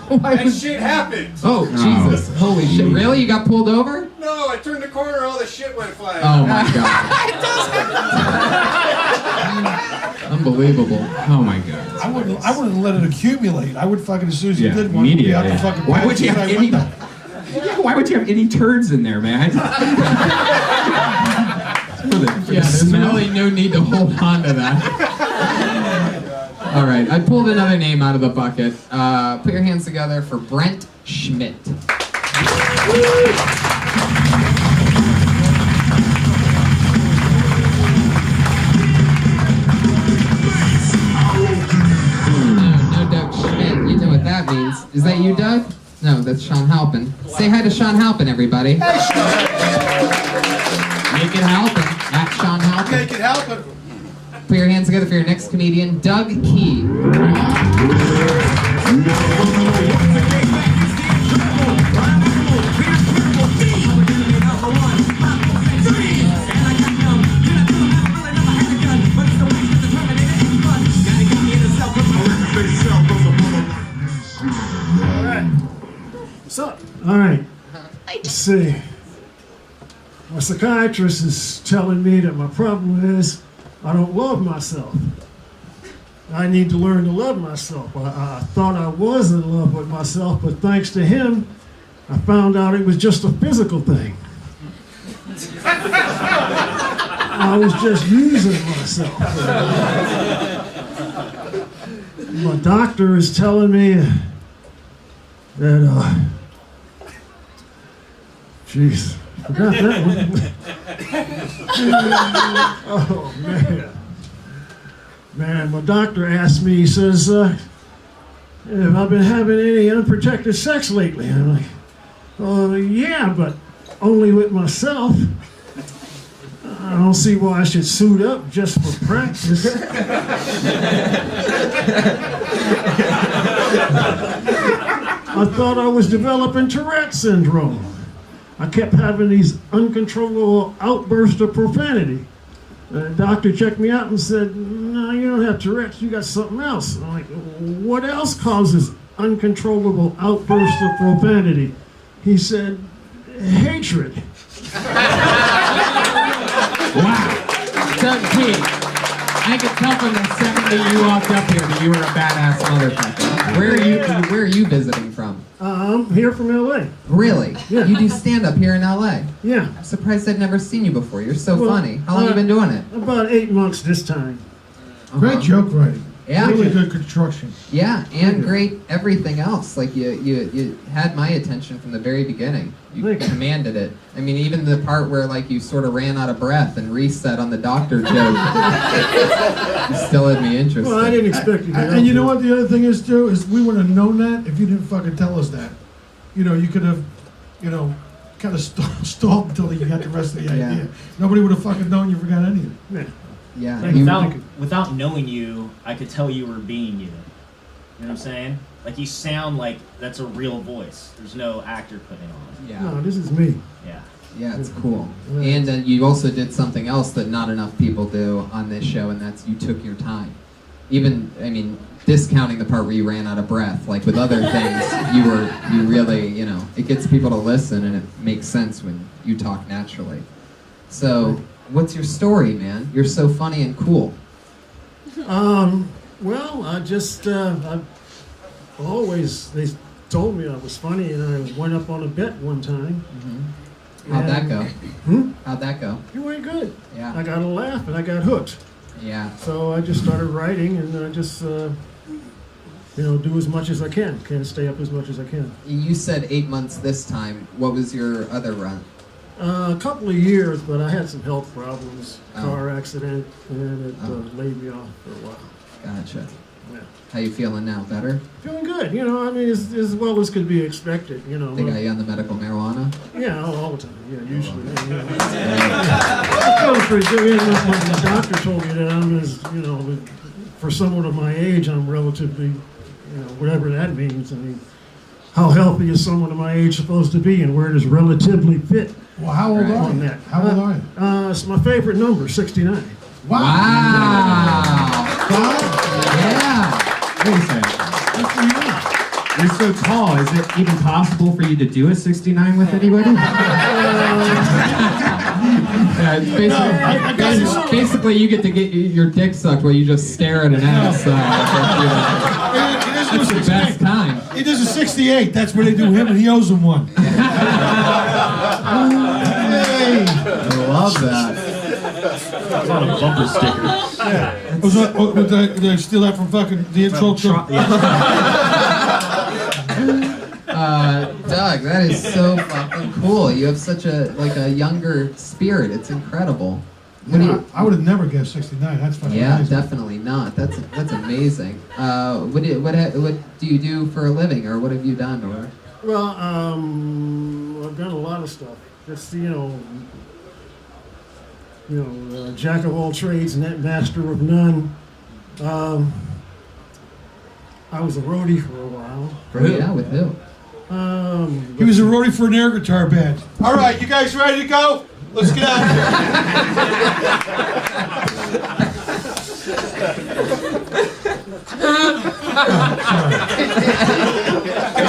Why That would... shit happened. Oh, Jesus. Holy shit. Really? You got pulled over? No, I turned the corner, all the shit went flying. Oh, my God. Unbelievable. Oh my god. I wouldn't let it accumulate. I would fucking, as soon as he Yeah, did one, be out immediately. the fucking Why would you have passenger any? side Yeah, why would you have any turds in there, man? Yeah, there's really no need to hold on to that. All right, I pulled another name out of the bucket. Put your hands together for Brent Schmidt. No, Doug Schmidt. You know what that means. Is that you, Doug? No, that's Sean Halpin. Say hi to Sean Halpin, everybody. Make it Halpin. At Sean Halpin. Make it happen. Put your hands together for your next comedian, Doug Key. What's up? All right. Let's see. My psychiatrist is telling me that my problem is I don't love myself. I need to learn to love myself. I thought I was in love with myself, but thanks to him, I found out it was just a physical thing. I was just using myself. My doctor is telling me that, jeez, forgot that one. Oh, man. Man, my doctor asked me, he says, have I been having any unprotected sex lately? I'm like, yeah, but only with myself. I don't see why I should suit up just for practice. I thought I was developing Tourette syndrome. I kept having these uncontrollable outbursts of profanity. The doctor checked me out and said, no, you don't have Tourette's, you got something else. I'm like, what else causes uncontrollable outbursts of profanity? He said, hatred. Wow. So, Pete, I could tell from the second that you walked up here that you were a badass motherfucker. Where are you visiting from? I'm here from LA. Really? Yeah. You do stand up here in LA? Yeah. I'm surprised I've never seen you before. You're so Well, funny. How long you been doing it? About 8 months this time. Great joke writing. Yeah. Really good construction. Yeah, and great everything else. Like you had my attention from the very beginning. You commanded it. I mean, even the part where like you sort of ran out of breath and reset on the doctor joke. You still had me interested. Well, I didn't expect you to. And you know what the other thing is too is we wouldn't have known that if you didn't fucking tell us that. You know, you could have, you know, kind of stalled until you got the rest of the idea. Yeah. Nobody would have fucking known you forgot any of it. Yeah. Yeah. Like, without knowing you, I could tell you were being you. You know what I'm saying? Like, you sound like that's a real voice. There's no actor putting on. Yeah. No, this is me. Yeah. Yeah, it's cool. And then you also did something else that not enough people do on this show, and that's you took your time. Even, I mean, discounting the part where you ran out of breath, like with other things, you really, you know, it gets people to listen, and it makes sense when you talk naturally. So, what's your story, man? You're so funny and cool. Well, I just, they told me I was funny, and I went up on a bet one time. Mm-hmm. How'd that go? How'd that go? It went good. Yeah. I got a laugh, and I got hooked. Yeah. So I just started writing, and I just, do as much as I can. Can't stay up as much as I can. You said 8 months this time. What was your other run? A couple of years, but I had some health problems, Oh. car accident, and it laid me off for a while. Gotcha. Yeah. How you feeling now? Better? Feeling good, I mean, as well as could be expected, They got you on the medical marijuana? Yeah, all the time, usually. I feel pretty good. The doctor told me that I'm for someone of my age, I'm relatively, whatever that means. I mean, how healthy is someone of my age supposed to be, and where does relatively fit? Well, how old are you? How old are you? It's my favorite number, 69. Wow! Yeah! Wait a second. You're so tall. Is it even possible for you to do a 69 with anybody? Basically, you get to get your dick sucked while you just stare at an ass. That's the best kind. He does a 68. That's where they do him, and he owes him one. I love that. It's on a bumper sticker. Did I steal that from fucking the intro? Doug, that is so fucking cool. You have such a younger spirit. It's incredible. I would have never guessed 69. That's fucking Yeah, amazing. definitely not. That's amazing. What do you do for a living, or what have you done? Or Well, I've done a lot of stuff. Just jack of all trades, net master of none. I was a roadie for a while. Yeah, with who? He was a roadie for an air guitar band. All right, you guys ready to go? Let's get out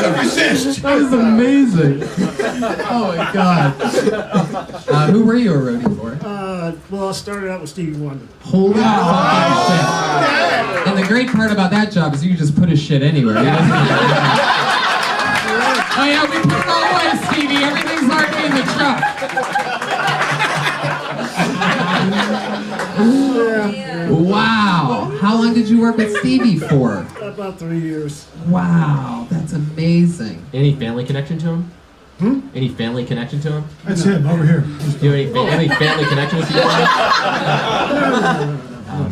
of Resist. That was amazing. Oh my god. Who were you a roadie for? Well, I started out with Stevie Wonder. Holy fucking shit. And the great part about that job is you can just put his shit anywhere. Oh yeah, we put it all away, Stevie. Everything's already in the truck. Wow. How long did you work with Stevie for? About 3 years. Wow, that's amazing. Any family connection to him? Any family connection to him? That's him over here. Do you have any family connection with you?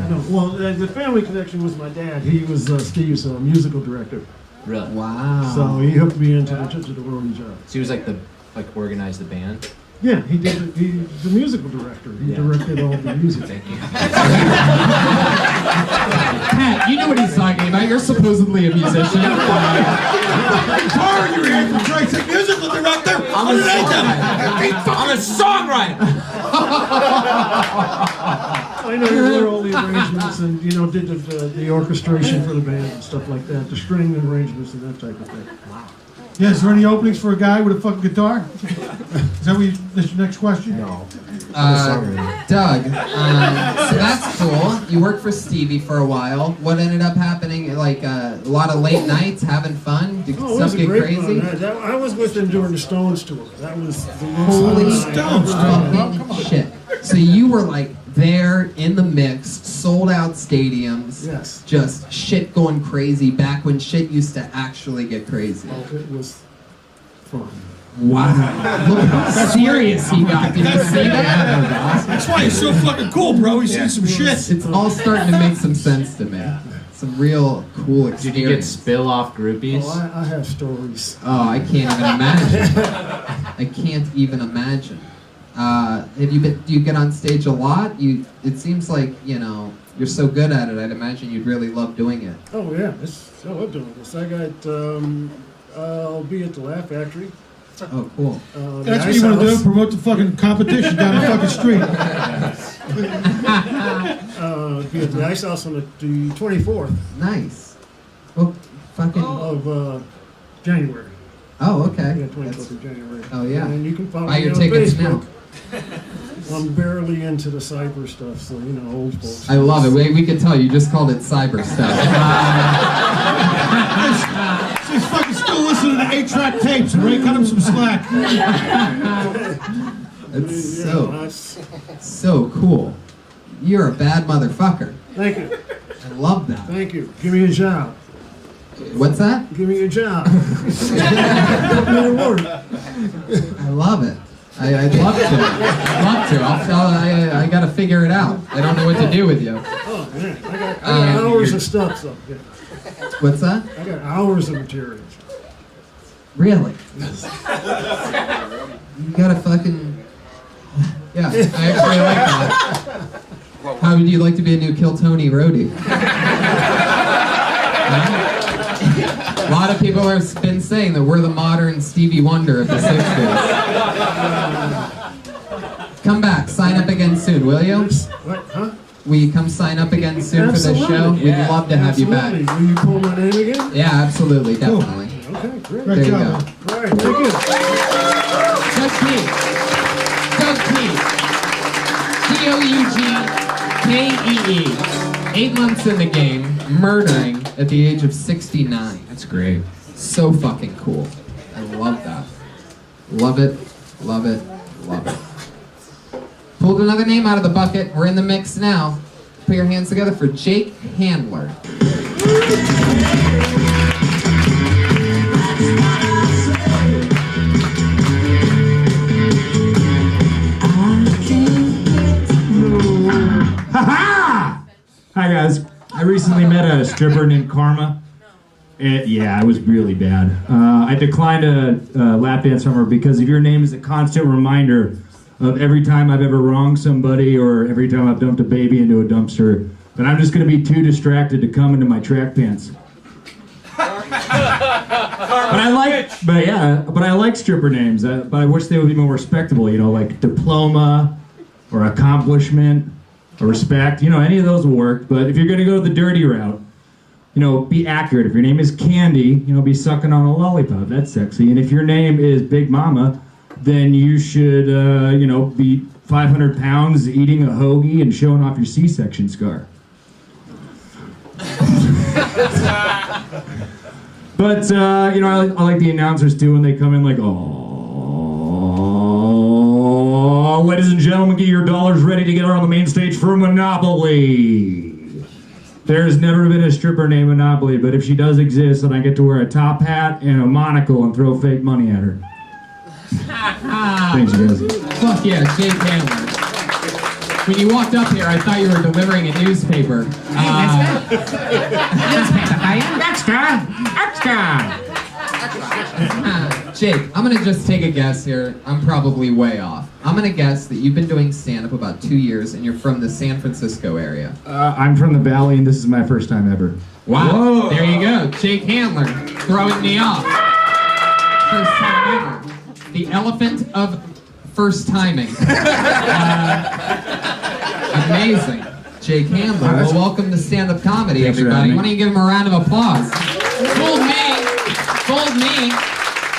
No. Well, the family connection was my dad. He was Steve's musical director. Really? Wow. So he hooked me into the roadie job. So he was organized the band? Yeah, he's the musical director. He directed all the music. Thank you. Pat, you know what he's talking about. You're supposedly a musician. Guitar in your hand for Christ's sake, musical director. I'm a songwriter. I know he wrote all the arrangements and did the orchestration for the band and stuff like that, the string arrangements and that type of thing. Wow. Yeah, is there any openings for a guy with a fucking guitar? Is that what that's your next question? No. Doug, so that's cool. You worked for Stevie for a while. What ended up happening? Like a lot of late nights, having fun? Did Oh, it stuff was a get great crazy? fun. I was with them during the Stones tour. That was the Holy most Stones fucking shit. So you were like there in the mix, sold out stadiums. Yes. Just shit going crazy back when shit used to actually get crazy. Oh, it was fun. Wow. Look how serious he got. Did you see that? That's why he's so fucking cool, bro. He's seen some shit. It's all starting to make some sense to me. Some real cool experience. Did you get spill off groupies? Oh, I have stories. Oh, I can't even imagine. I can't even imagine. Do you get on stage a lot? It seems like, you're so good at it. I'd imagine you'd really love doing it. Oh yeah, I love doing this. I got I'll be at the Laugh Factory. Oh, cool. That's what you want to do, promote the fucking competition down the fucking street. Be at the Ice House on the 24th Nice. Well, fucking. of January. Oh, okay. Yeah, 24th of January. Oh, yeah. And you can follow Buy me your on tickets Facebook. now. I'm barely into the cyber stuff, so old folks. I love it. We could tell you just called it cyber stuff. He's fucking still listening to 8-track tapes, and Ray cut him some slack. It's Yeah, so cool. You're a bad motherfucker. Thank you. I love that. Thank you. Give me a job. What's that? Give me a job. Put me to work. I love it. I'd love to. I'd love to. I gotta figure it out. I don't know what to do with you. Oh man, I got hours of stuff. So yeah. What's that? I got hours of material. Really? You gotta fucking. Yeah, I actually like that. How would you like to be a new Kill Tony roadie? Huh? A lot of people have been saying that we're the modern Stevie Wonder of the 60s. Come back, sign up again soon, will you? What? Huh? Will you come sign up again soon Absolutely. for this show? We'd love to have you back. Absolutely. Will you call my name again? Yeah, absolutely, definitely. Okay, great. There you go. job, All right, thank you. Doug Pete. Doug Pete. Dougkee. 8 months in the game, murdering at the age of 69. That's great. So fucking cool. I love that. Love it, love it, love it. Pulled another name out of the bucket. We're in the mix now. Put your hands together for Jake Handler. Ha-ha! Hi guys. I recently met a stripper named Karma. Yeah, it was really bad. I declined a lap dance from her because if your name is a constant reminder of every time I've ever wronged somebody or every time I've dumped a baby into a dumpster, then I'm just going to be too distracted to come into my track pants. But I like stripper names. But I wish they would be more respectable. Like diploma or accomplishment or respect. Any of those will work. But if you're going to go the dirty route, be accurate. If your name is Candy, be sucking on a lollipop. That's sexy. And if your name is Big Mama, then you should, be 500 pounds, eating a hoagie, and showing off your C-section scar. But, I like the announcers too when they come in like, oh, ladies and gentlemen, get your dollars ready to get on the main stage for Monopoly. There's never been a stripper named Monopoly, but if she does exist, then I get to wear a top hat and a monocle and throw fake money at her. Thanks, you guys. Fuck yeah, Jake Handler. When you walked up here, I thought you were delivering a newspaper. Extra! Jake, I'm gonna just take a guess here. I'm probably way off. I'm gonna guess that you've been doing stand-up about 2 years and you're from the San Francisco area. I'm from the Valley, and this is my first time ever. Wow, Whoa. there you go. Jake Handler, throwing me off. First time ever. The elephant of first timing. Amazing. Jake Handler. Well, welcome to stand-up comedy, Thanks for everybody. having me. Why don't you give him a round of applause? Fooled me. Fooled me.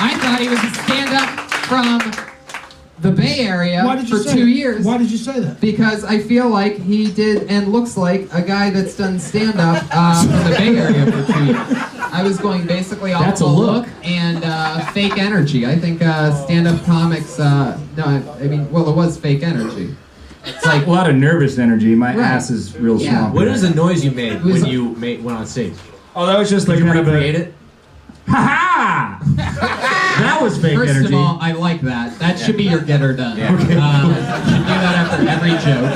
I thought he was a stand-up from the Bay Area Why did you for say 2 that? years. Why did you say that? Because I feel like he did and looks like a guy that's done stand-up from the Bay Area for 2 years. I was going basically off That's the a look. and fake energy. I think stand-up comics, it was fake energy. It's Like a lot of nervous energy. My Right. ass is real Yeah. small. What is the noise you made was- when you went on stage? Oh, that was just like Did you kind of recreate a. it? Ha ha! That was fake First energy. of all, I like that. That should be your get or done. Yeah. You should do that after every joke.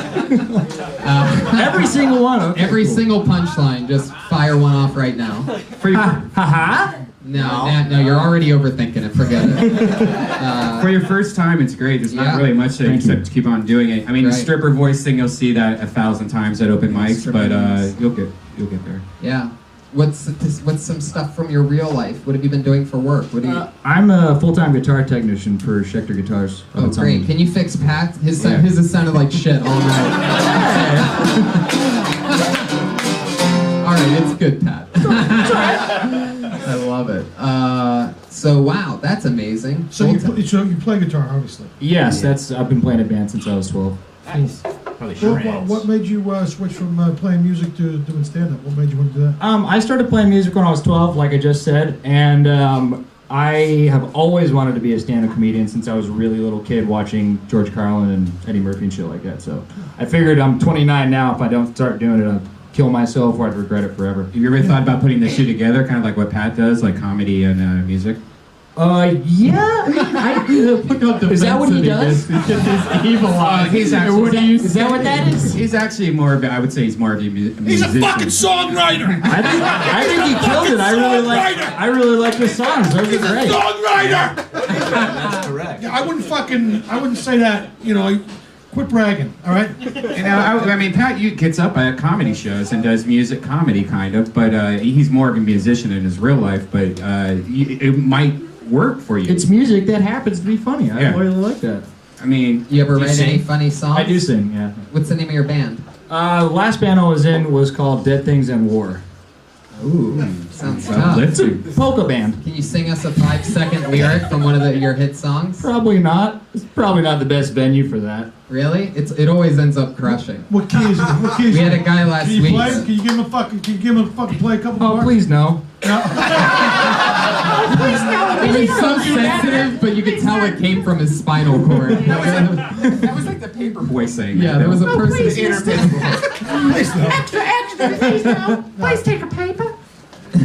Every single one. Okay, Every cool. single punchline, just fire one off right now. For your, ha ha. No, you're already overthinking it. Forget it. For your first time, it's great. There's not Yeah. really much to Thank you. except to keep on doing it. I mean, the Right. stripper voice thing, you'll see that 1,000 times at open mics, Stripper but voice. you'll get there. Yeah. What's some stuff from your real life? What have you been doing for work? What do you? I'm a full-time guitar technician for Schecter Guitars. Oh, great! Can you fix Pat? His has sounded like shit all night. All right, it's good, Pat. I love it. So wow, that's amazing. So you play guitar, obviously. Yes, I've been playing it band since I was 12. Probably What made you switch from playing music to doing stand-up? What made you want to do that? I started playing music when I was 12, like I just said, and I have always wanted to be a stand-up comedian since I was a really little kid watching George Carlin and Eddie Murphy and shit like that. So I figured I'm 29 now. If I don't start doing it, I'll kill myself or I'd regret it forever. Have you ever thought about putting the two together, kind of like what Pat does, like comedy and music? Yeah. Is that what he does? Evil eye. He's actually, Is that what that is? He's actually more of a, I would say he's more of a musician. He's a fucking songwriter. I think he killed it. I really like his songs. Those are He's a great. songwriter. That's correct. Yeah, I wouldn't say that. Quit bragging. All right. I mean, Pat gets up at comedy shows and does music comedy, kind of, but he's more of a musician in his real life, but it might work for you. It's music that happens to be funny. I really like that. I mean, You ever do write any sing? funny songs? I do sing, yeah. What's the name of your band? The last band I was in was called Dead Things and War. Ooh, sounds tough. Uplifting. Polka band. Can you sing us a 5-second lyric from one of your hit songs? Probably not. It's probably not the best venue for that. Really? It always ends up crushing. What key is it? What key is We it? had a guy last Can you week. play? Can you give him a fucking play a couple Oh, bars? please no. It was so sensitive, but you could tell it came from his spinal cord. That was like the paper boy saying. Yeah, there was a person. Please no. Extra, please no. Please take a paper. Do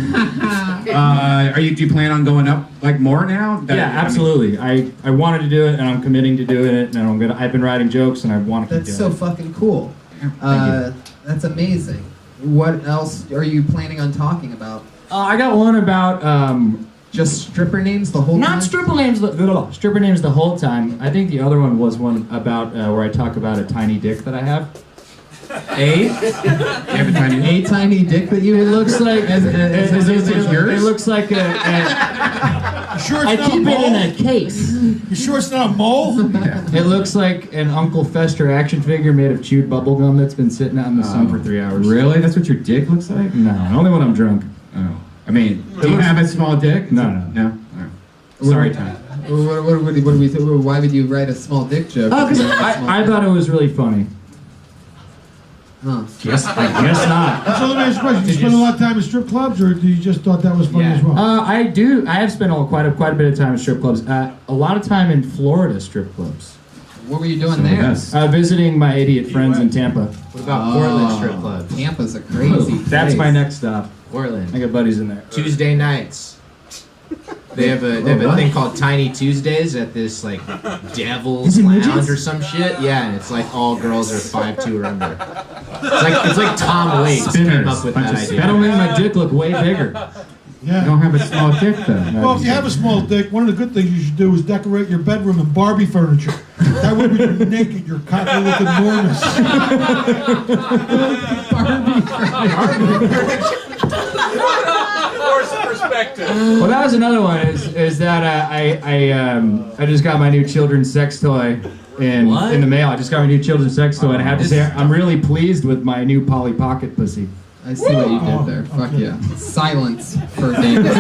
you plan on going up like more now? Yeah, absolutely. I wanted to do it, and I'm committing to doing it, and I've been writing jokes, and I want to keep That's doing so it. fucking cool. That's amazing. What else are you planning on talking about? I got one about Just stripper names the whole time? not stripper names. Stripper names the whole time. I think the other one was one about where I talk about a tiny dick that I have. You have a tiny. A tiny dick that you It looks like yours? It looks like You sure it's I not a keep it in mole? a case. You sure it's not a mole? It looks like an Uncle Fester action figure made of chewed bubble gum that's been sitting out in the sun for 3 hours. Really? That's what your dick looks like? No, only when I'm drunk. Oh. I mean, do you have a small dick? No. No? Oh. Sorry, Tom. What do we? Why would you write a small dick joke? Oh, because I thought it was really funny. Huh. I guess not. So let me ask you a question. Do you spend a lot of time in strip clubs, or do you just thought that was funny as well? I do. I have spent quite a bit of time in strip clubs. A lot of time in Florida strip clubs. What were you doing there? Visiting my idiot friends in Tampa. What about Portland strip clubs? Tampa's a crazy That's place. my next stop. Portland. I got buddies in there. Tuesday nights. They have a thing called Tiny Tuesdays at this like Devil's Lounge or some shit. Yeah, and it's like all girls are 5'2" or under. It's like Tom Waits came up with that idea. That'll make my dick look way bigger. Yeah. You don't have a small dick, though. Well, if you have a small dick, one of the good things you should do is decorate your bedroom in Barbie furniture. That way, when you're naked, your cock will look enormous. Force of perspective. Well, that was another one. Is that I just got my new children's sex toy in the mail. I just got my new children's sex toy, and I have to say I'm really pleased with my new Polly Pocket pussy. I see what you did there. Fuck yeah. Silence for David.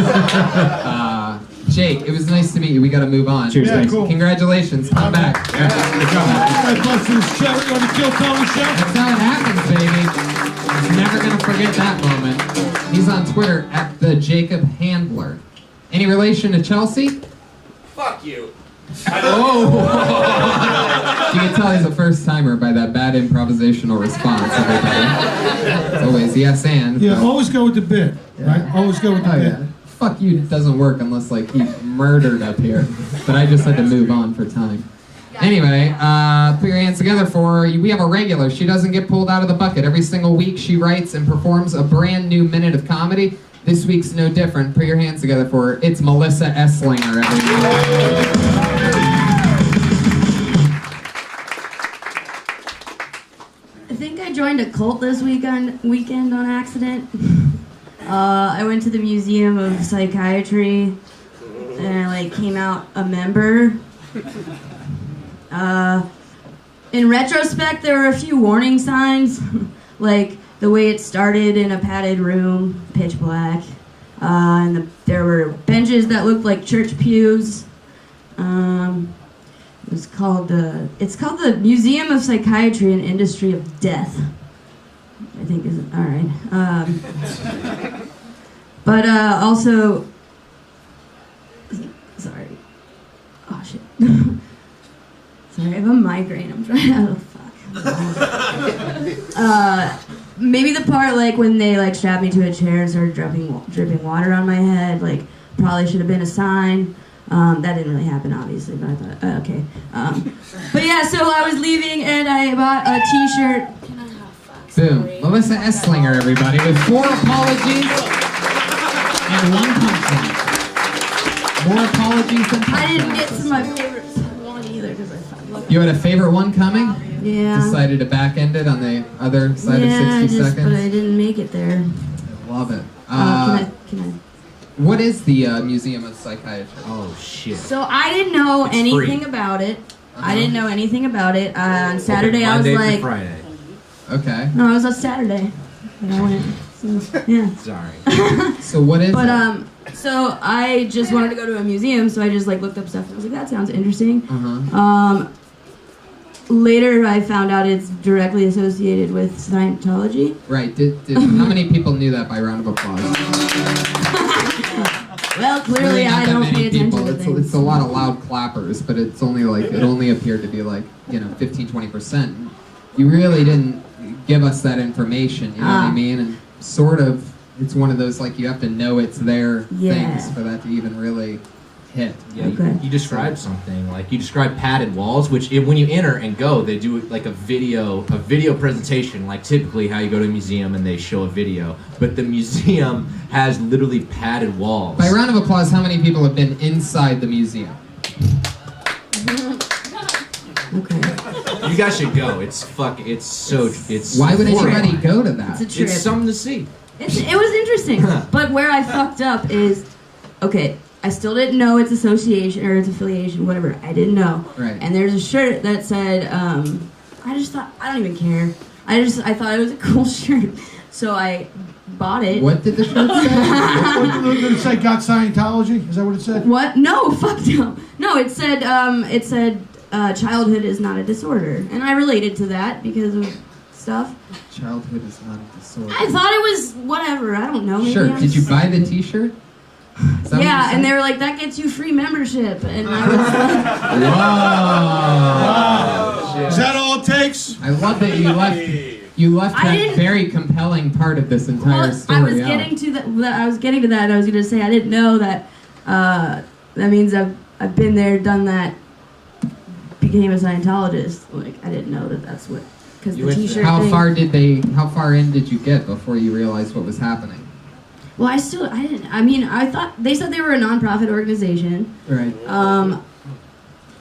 Jake, it was nice to meet you. We got to move on. Cheers, thanks. cool. Congratulations. Come back. Yeah, good job, man. All right, bless this show. We're going to Kill Tony show. That's how it happens, baby. Never gonna forget that moment. He's on Twitter at the Jacob Handler. Any relation to Chelsea? Fuck you. Oh! You can tell he's a first timer by that bad improvisational response. Everybody. It's always yes and. Yeah, always go with the bit, right? Always go with the Oh bit. yeah. Fuck you doesn't work unless like he murdered up here. But I just had to move on for time. Anyway, put your hands together for, we have a regular. She doesn't get pulled out of the bucket. Every single week she writes and performs a brand new minute of comedy. This week's no different. Put your hands together for her. It's Melissa Esslinger, everybody. I think I joined a cult this weekend on accident. I went to the Museum of Psychiatry and I came out a member. In retrospect, there were a few warning signs, like the way it started in a padded room, pitch black, and there were benches that looked like church pews. It's called the Museum of Psychiatry and Industry of Death. I think is all right. But also, sorry. Oh shit. Sorry, I have a migraine. I'm trying. Oh fuck. Maybe the part like when they like strapped me to a chair and started dripping water on my head, like probably should have been a sign. That didn't really happen, obviously, but I thought, okay. But yeah, so I was leaving and I bought a T-shirt. Boom. Melissa Esslinger, everybody, with 4 apologies and 1 punchline. More apologies than punchlines. I didn't get to my favorite one either because I thought. You had a favorite one coming? Yeah. Decided to back end it on the other side of 60 seconds? But I didn't make it there. Love it. Can I? What is the Museum of Psychiatry? Oh, shit. So I didn't know It's anything free. about it. I didn't know anything about it. On Saturday, I was Monday like. through Friday. Okay. No, it was on Saturday. And I went. So, yeah. Sorry. So what is But so I just wanted to go to a museum, so I just like looked up stuff and I was like, that sounds interesting. Uh-huh. Later I found out it's directly associated with Scientology. Right. How many people knew that by round of applause? Well, clearly Really not I that don't many pay attention people. to It's things. a lot of loud clappers, but it's only like it only appeared to be like 15-20%. You really didn't give us that information. You know what I mean? And sort of, it's one of those like you have to know it's there things for that to even really hit. Yeah, you described something like you described padded walls, which when you enter and go, they do like a video presentation, like typically how you go to a museum and they show a video. But the museum has literally padded walls. By round of applause, how many people have been inside the museum? Okay. You guys should go. It's it's. Why would horrible. anybody go to that? It's a trip. It's something to see. It was interesting, but where I fucked up is, okay, I still didn't know its association or its affiliation, whatever. I didn't know. Right. And there's a shirt that said, I just thought, I don't even care. I thought it was a cool shirt, so I bought it. What did the shirt say? What did it say? Got Scientology? Is that what it said? What? No, fuck no. No, it said childhood is not a disorder, and I related to that because of stuff. Childhood is not a disorder. I thought it was whatever. I don't know. Maybe Sure. I'm Did you just- buy the T-shirt? Is that what you Yeah, said? and they were like, that gets you free membership, and I was like, Wow. Is that all it takes? I love that you left I that didn't- very compelling part of this entire well, story I was out. getting to that. I was getting to that. And I was going to say I didn't know that. That means I've been there, done that, became a Scientologist. Like I didn't know that that's what because the T-shirt. How thing, How far in did you get before you realized what was happening? Well, I didn't. I mean, I thought they said they were a nonprofit organization. Right.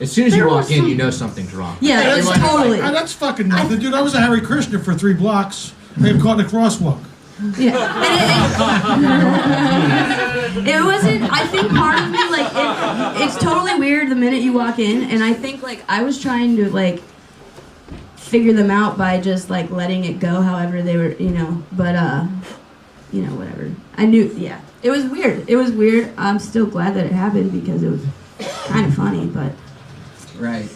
As soon as you There walk was in, some- you know something's wrong. Yeah, that's it's totally. That's fucking nothing, dude. I was a Hare Krishna for 3 blocks. I got caught in a crosswalk. Yeah. And it wasn't. I think part of me like it's totally weird the minute you walk in, and I think like I was trying to like figure them out by just like letting it go, however they were, but whatever. I knew, yeah. It was weird. It was weird. I'm still glad that it happened because it was kind of funny, but Right.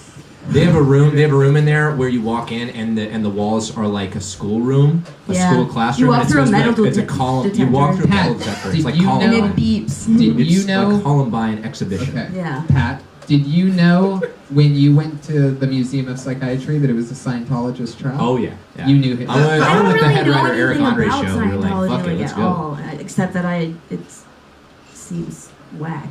They have a room. They have a room in there where you walk in, and the walls are like a schoolroom, a Yeah. school classroom. You walk and it's through a supposed to be metal like, it's a column. You walk through a metal detector. It's did like you know- Columbine. and it beeps. Did It's you know? like Columbine exhibition. Okay. Yeah. Pat, did you know when you went to the Museum of Psychiatry that it was a Scientologist trial? Oh yeah. yeah. You knew him. I went I don't with the really head know writer Eric anything Andre's about show. We were like, Scientology fuck it, like let's at go. all, except that it seems whack.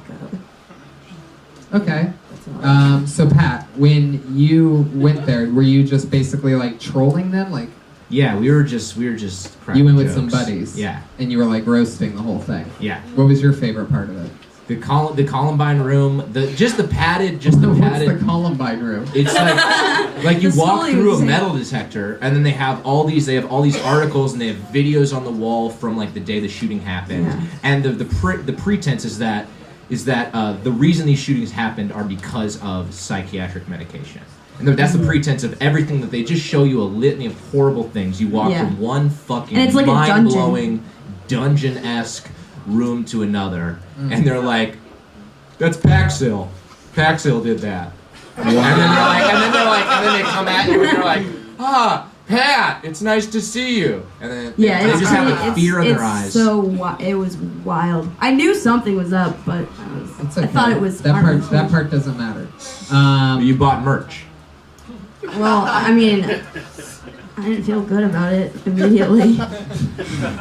Okay. That's all. So Pat, when you went there, were you just basically like trolling them? Like Yeah, we were just cracking you went with some jokes. buddies? Yeah. And you were like roasting the whole thing? Yeah. What was your favorite part of it? The Columbine room, the padded. What's the Columbine room? It's like you The walk schooling through a museum. metal detector, and then they have all these articles, and they have videos on the wall from like the day the shooting happened. Yeah. And the pretense is that the reason these shootings happened are because of psychiatric medication. And that's the pretense of everything that they just show you a litany of horrible things. You walk Yeah. from one fucking And it's like a dungeon. mind-blowing dungeon-esque room to another, and they're like, "That's Paxil. Paxil did that." And then they come at you and they're like, "Ah, Pat, it's nice to see you." And then Yeah, they it's just have pretty- like fear in their it's eyes. So it was wild. I knew something was up, but It's I okay. thought it was that part. harmless. That part doesn't matter. You bought merch. Well, I mean, I didn't feel good about it immediately.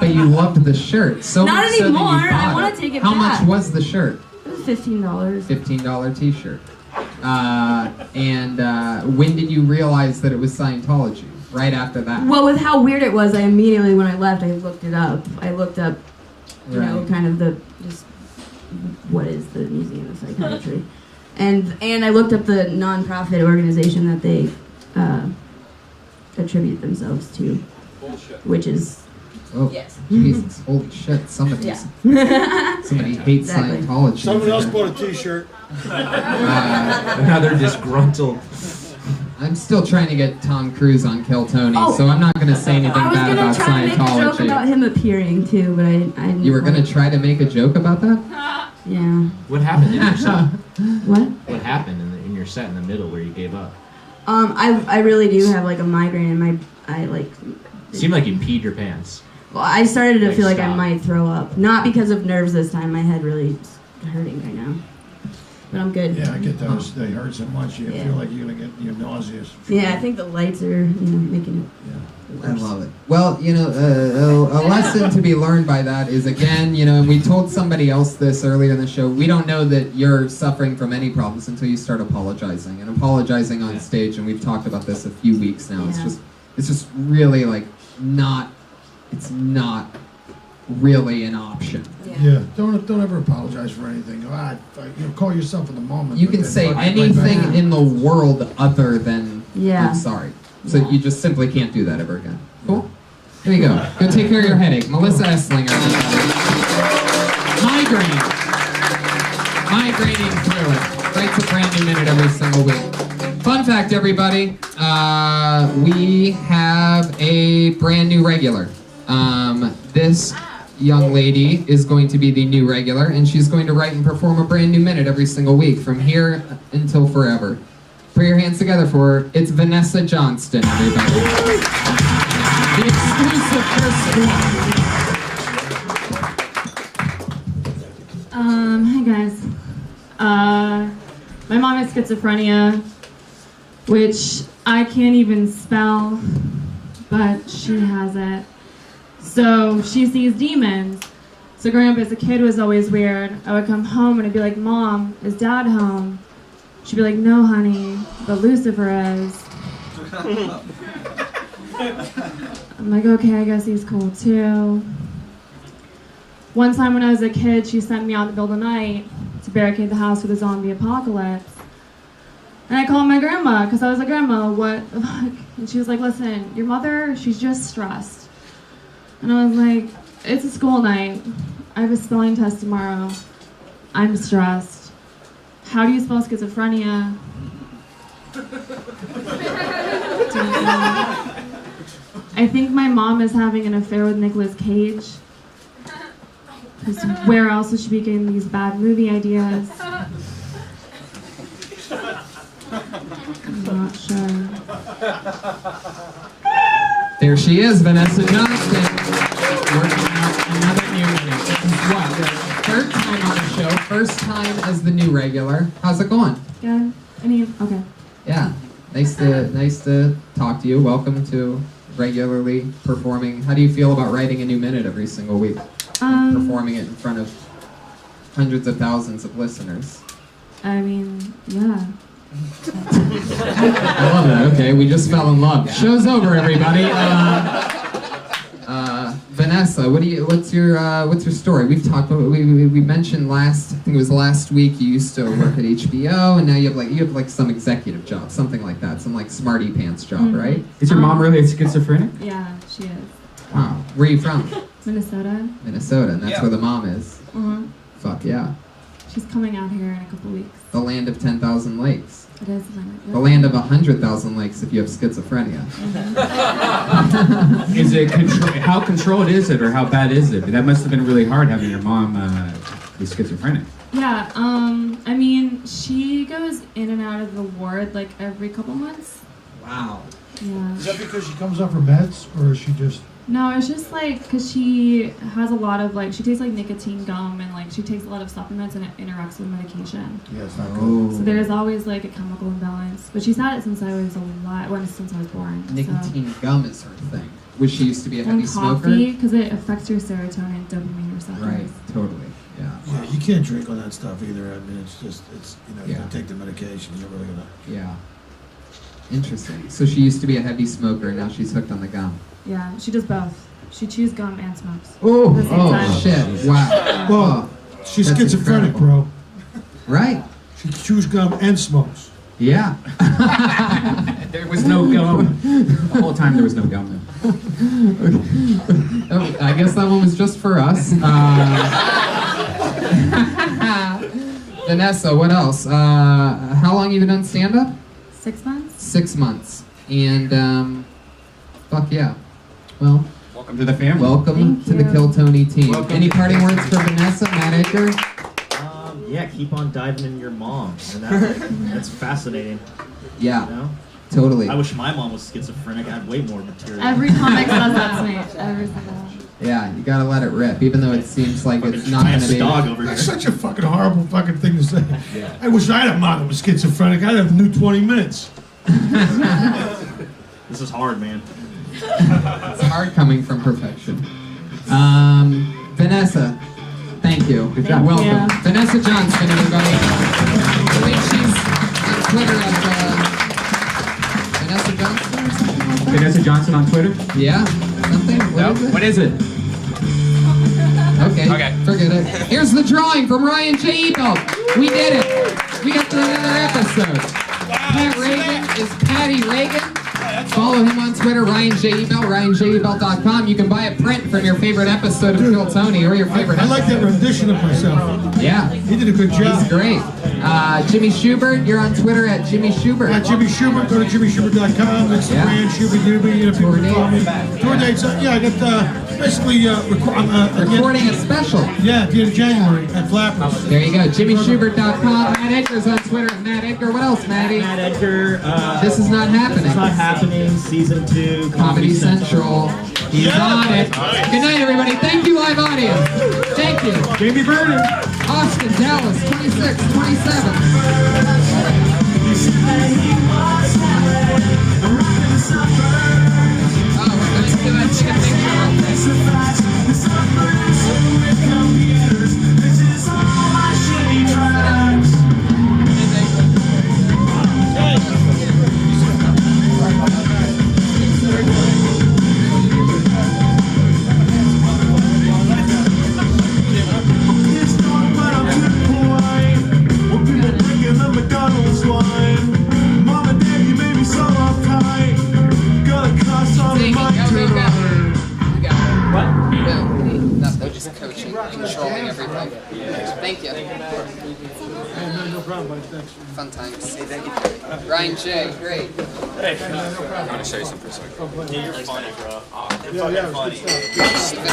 But you loved the shirt so Not much so that you anymore. I bought wanna it. take it How back. much was the shirt? It was $15. $15 T-shirt. And when did you realize that it was Scientology? Right after that. Well, with how weird it was, I immediately when I left, I looked it up. I looked up, you know, Right. kind of just what is the Museum of Psychiatry, and I looked up the nonprofit organization that they attribute themselves to, which is Oh, yes. Jesus, holy shit! Somebody Yeah. hates Exactly. Scientology. Someone else bought a T-shirt. Another disgruntled. I'm still trying to get Tom Cruise on Kill Tony, Oh. so I'm not going to say anything I was bad gonna about try to make a joke Scientology. about him appearing too, but I didn't. You were going to try to make a joke about that? Yeah. What happened in your set? What? What happened in your set in the middle where you gave up? I really do have like a migraine, and I like. Seemed like you peed your pants. Well, I started to Like, feel like I stop. might throw up. Not because of nerves this time. My head really is hurting right now. But I'm good. Yeah, I get those. They hurt so much you Yeah. feel like you're gonna get nauseous. Yeah, I think the lights are, making it. I love it. Well, a lesson to be learned by that is, again, and we told somebody else this earlier in the show, we don't know that you're suffering from any problems until you start apologizing. And apologizing on stage, and we've talked about this a few weeks now, Yeah. it's just really like it's not really an option. Yeah, don't ever apologize for anything. Call yourself in the moment. You but can then say fuck right anything back. in the world other than Yeah. I'm sorry. So you just simply can't do that ever again. Cool? Here you go. Go take care of your headache. Melissa Esslinger. Migrating through it. Writes a brand new minute every single week. Fun fact, everybody. We have a brand new regular. This young lady is going to be the new regular, and she's going to write and perform a brand new minute every single week from here until forever. Put your hands together for her. It's Vanessa Johnston, everybody. The exclusive first one. Hi guys. My mom has schizophrenia, which I can't even spell, but she has it. So she sees demons. So growing up as a kid was always weird. I would come home and I'd be like, Mom, is Dad home? She'd be like, no, honey, but Lucifer is. I'm like, okay, I guess he's cool too. One time when I was a kid, she sent me out in the middle of the night to barricade the house for the zombie apocalypse. And I called my grandma, because I was like, Grandma, what the fuck? And she was like, listen, your mother, she's just stressed. And I was like, it's a school night. I have a spelling test tomorrow. I'm stressed. How do you spell schizophrenia? I think my mom is having an affair with Nicolas Cage. Because where else would she be getting these bad movie ideas? I'm not sure. There she is, Vanessa Johnston. Working out another new minute. This is what? Third time on the show, first time as the new regular. How's it going? Yeah. I mean, okay. Yeah. Nice to talk to you. Welcome to regularly performing. How do you feel about writing a new minute every single week? Performing it in front of hundreds of thousands of listeners. I mean, yeah. I love that. Okay, we just fell in love. Show's over, everybody. Vanessa, what's your story? We've talked about we mentioned I think it was last week. You used to work at HBO, and now you have like some executive job, something like that, some like smarty pants job, right? Is your mom really a schizophrenic? Yeah, she is. Wow. Where are you from? Minnesota. Minnesota, and that's where the mom is. Uh-huh. Fuck yeah. She's coming out here in a couple weeks. The land of 10,000 lakes. It is. The land of 100,000 lakes if you have schizophrenia. Is it how controlled is it, or how bad is it? That must have been really hard having your mom be schizophrenic. Yeah. I mean, she goes in and out of the ward like every couple months. Wow. Yeah. Is that because she comes off her meds, or is she just? No, it's just like because she has a lot of like she takes like nicotine gum and like she takes a lot of supplements and it interacts with medication. Yeah, it's not good. So there's always like a chemical imbalance. But she's had it since I was since I was born. Nicotine gum is her thing. Which she used to be a heavy And smoker. coffee because it affects your serotonin and dopamine receptors. Right. Totally. Yeah. Yeah, you can't drink on that stuff either. I mean, it's you Yeah. gotta take the medication. You're really gonna. Yeah. Interesting. So she used to be a heavy smoker, now she's hooked on the gum. Yeah, she does both. She chews gum and smokes. Oh, at the same time. shit! Wow. Well, she's That's schizophrenic, incredible. bro. Right. She chews gum and smokes. Yeah. There was no gum. The whole time there was no gum. Oh, I guess that one was just for us. Vanessa, what else? How long you been on stand-up? 6 months. 6 months. And, fuck yeah. Well, welcome to the family. Welcome to the Kill Tony team. Welcome. Any parting words for Vanessa, Matt Edgar? Yeah, keep on diving in your mom. And that's fascinating. Yeah. You know? Totally. I wish my mom was schizophrenic. I had way more material. Every comic says that to me. Every single one. Yeah, you gotta let it rip, even though it seems like it's not gonna be. That's such a fucking horrible fucking thing to say. Yeah. I wish I had a mom that was schizophrenic. I'd have a new 20 minutes. This is hard, man. It's hard coming from perfection. Vanessa, thank you. Good job. Welcome. Yeah. Vanessa Johnston, everybody. I think she's on Twitter at Vanessa Johnston or something like that? Vanessa Johnson on Twitter? Yeah? Something? What is it? Okay. Forget it. Here's the drawing from Ryan J. Ebelt. We did it. We got through another episode. Pat Reagan is Patty Reagan. Follow him on Twitter, Ryan J. Ebelt, RyanJEbelt.com. You can buy a print from your favorite episode of Kill Tony or your favorite I like that rendition of myself. Yeah. He did a good job. He's great. Jimmy Shubert, you're on Twitter at Jimmy Shubert. At Jimmy Schubert, go to JimmySchubert.com. Instagram, Yeah. Schubert, you know, people can call me. Tour dates, yeah, I got basically Recording a special. Yeah, at the end of January at Flappers. There you go, JimmySchubert.com. Matt Edgar's on Twitter at Matt Edgar. What else, Matty? Matt Edgar. This is not happening. It's not happening. Season 2. Comedy Central. He's on it. Good night, everybody. Thank you, live audience. Thank you. Jamie Vernon. Austin, Dallas, 26, 27. Oh, we're going to take a picture real Just coaching, controlling everything. Thank you. No problem, buddy. Thanks. Fun times. Ryan J, great. Hey, I want to show you something for a second. Yeah, you're funny, bro. Yeah, it's good stuff.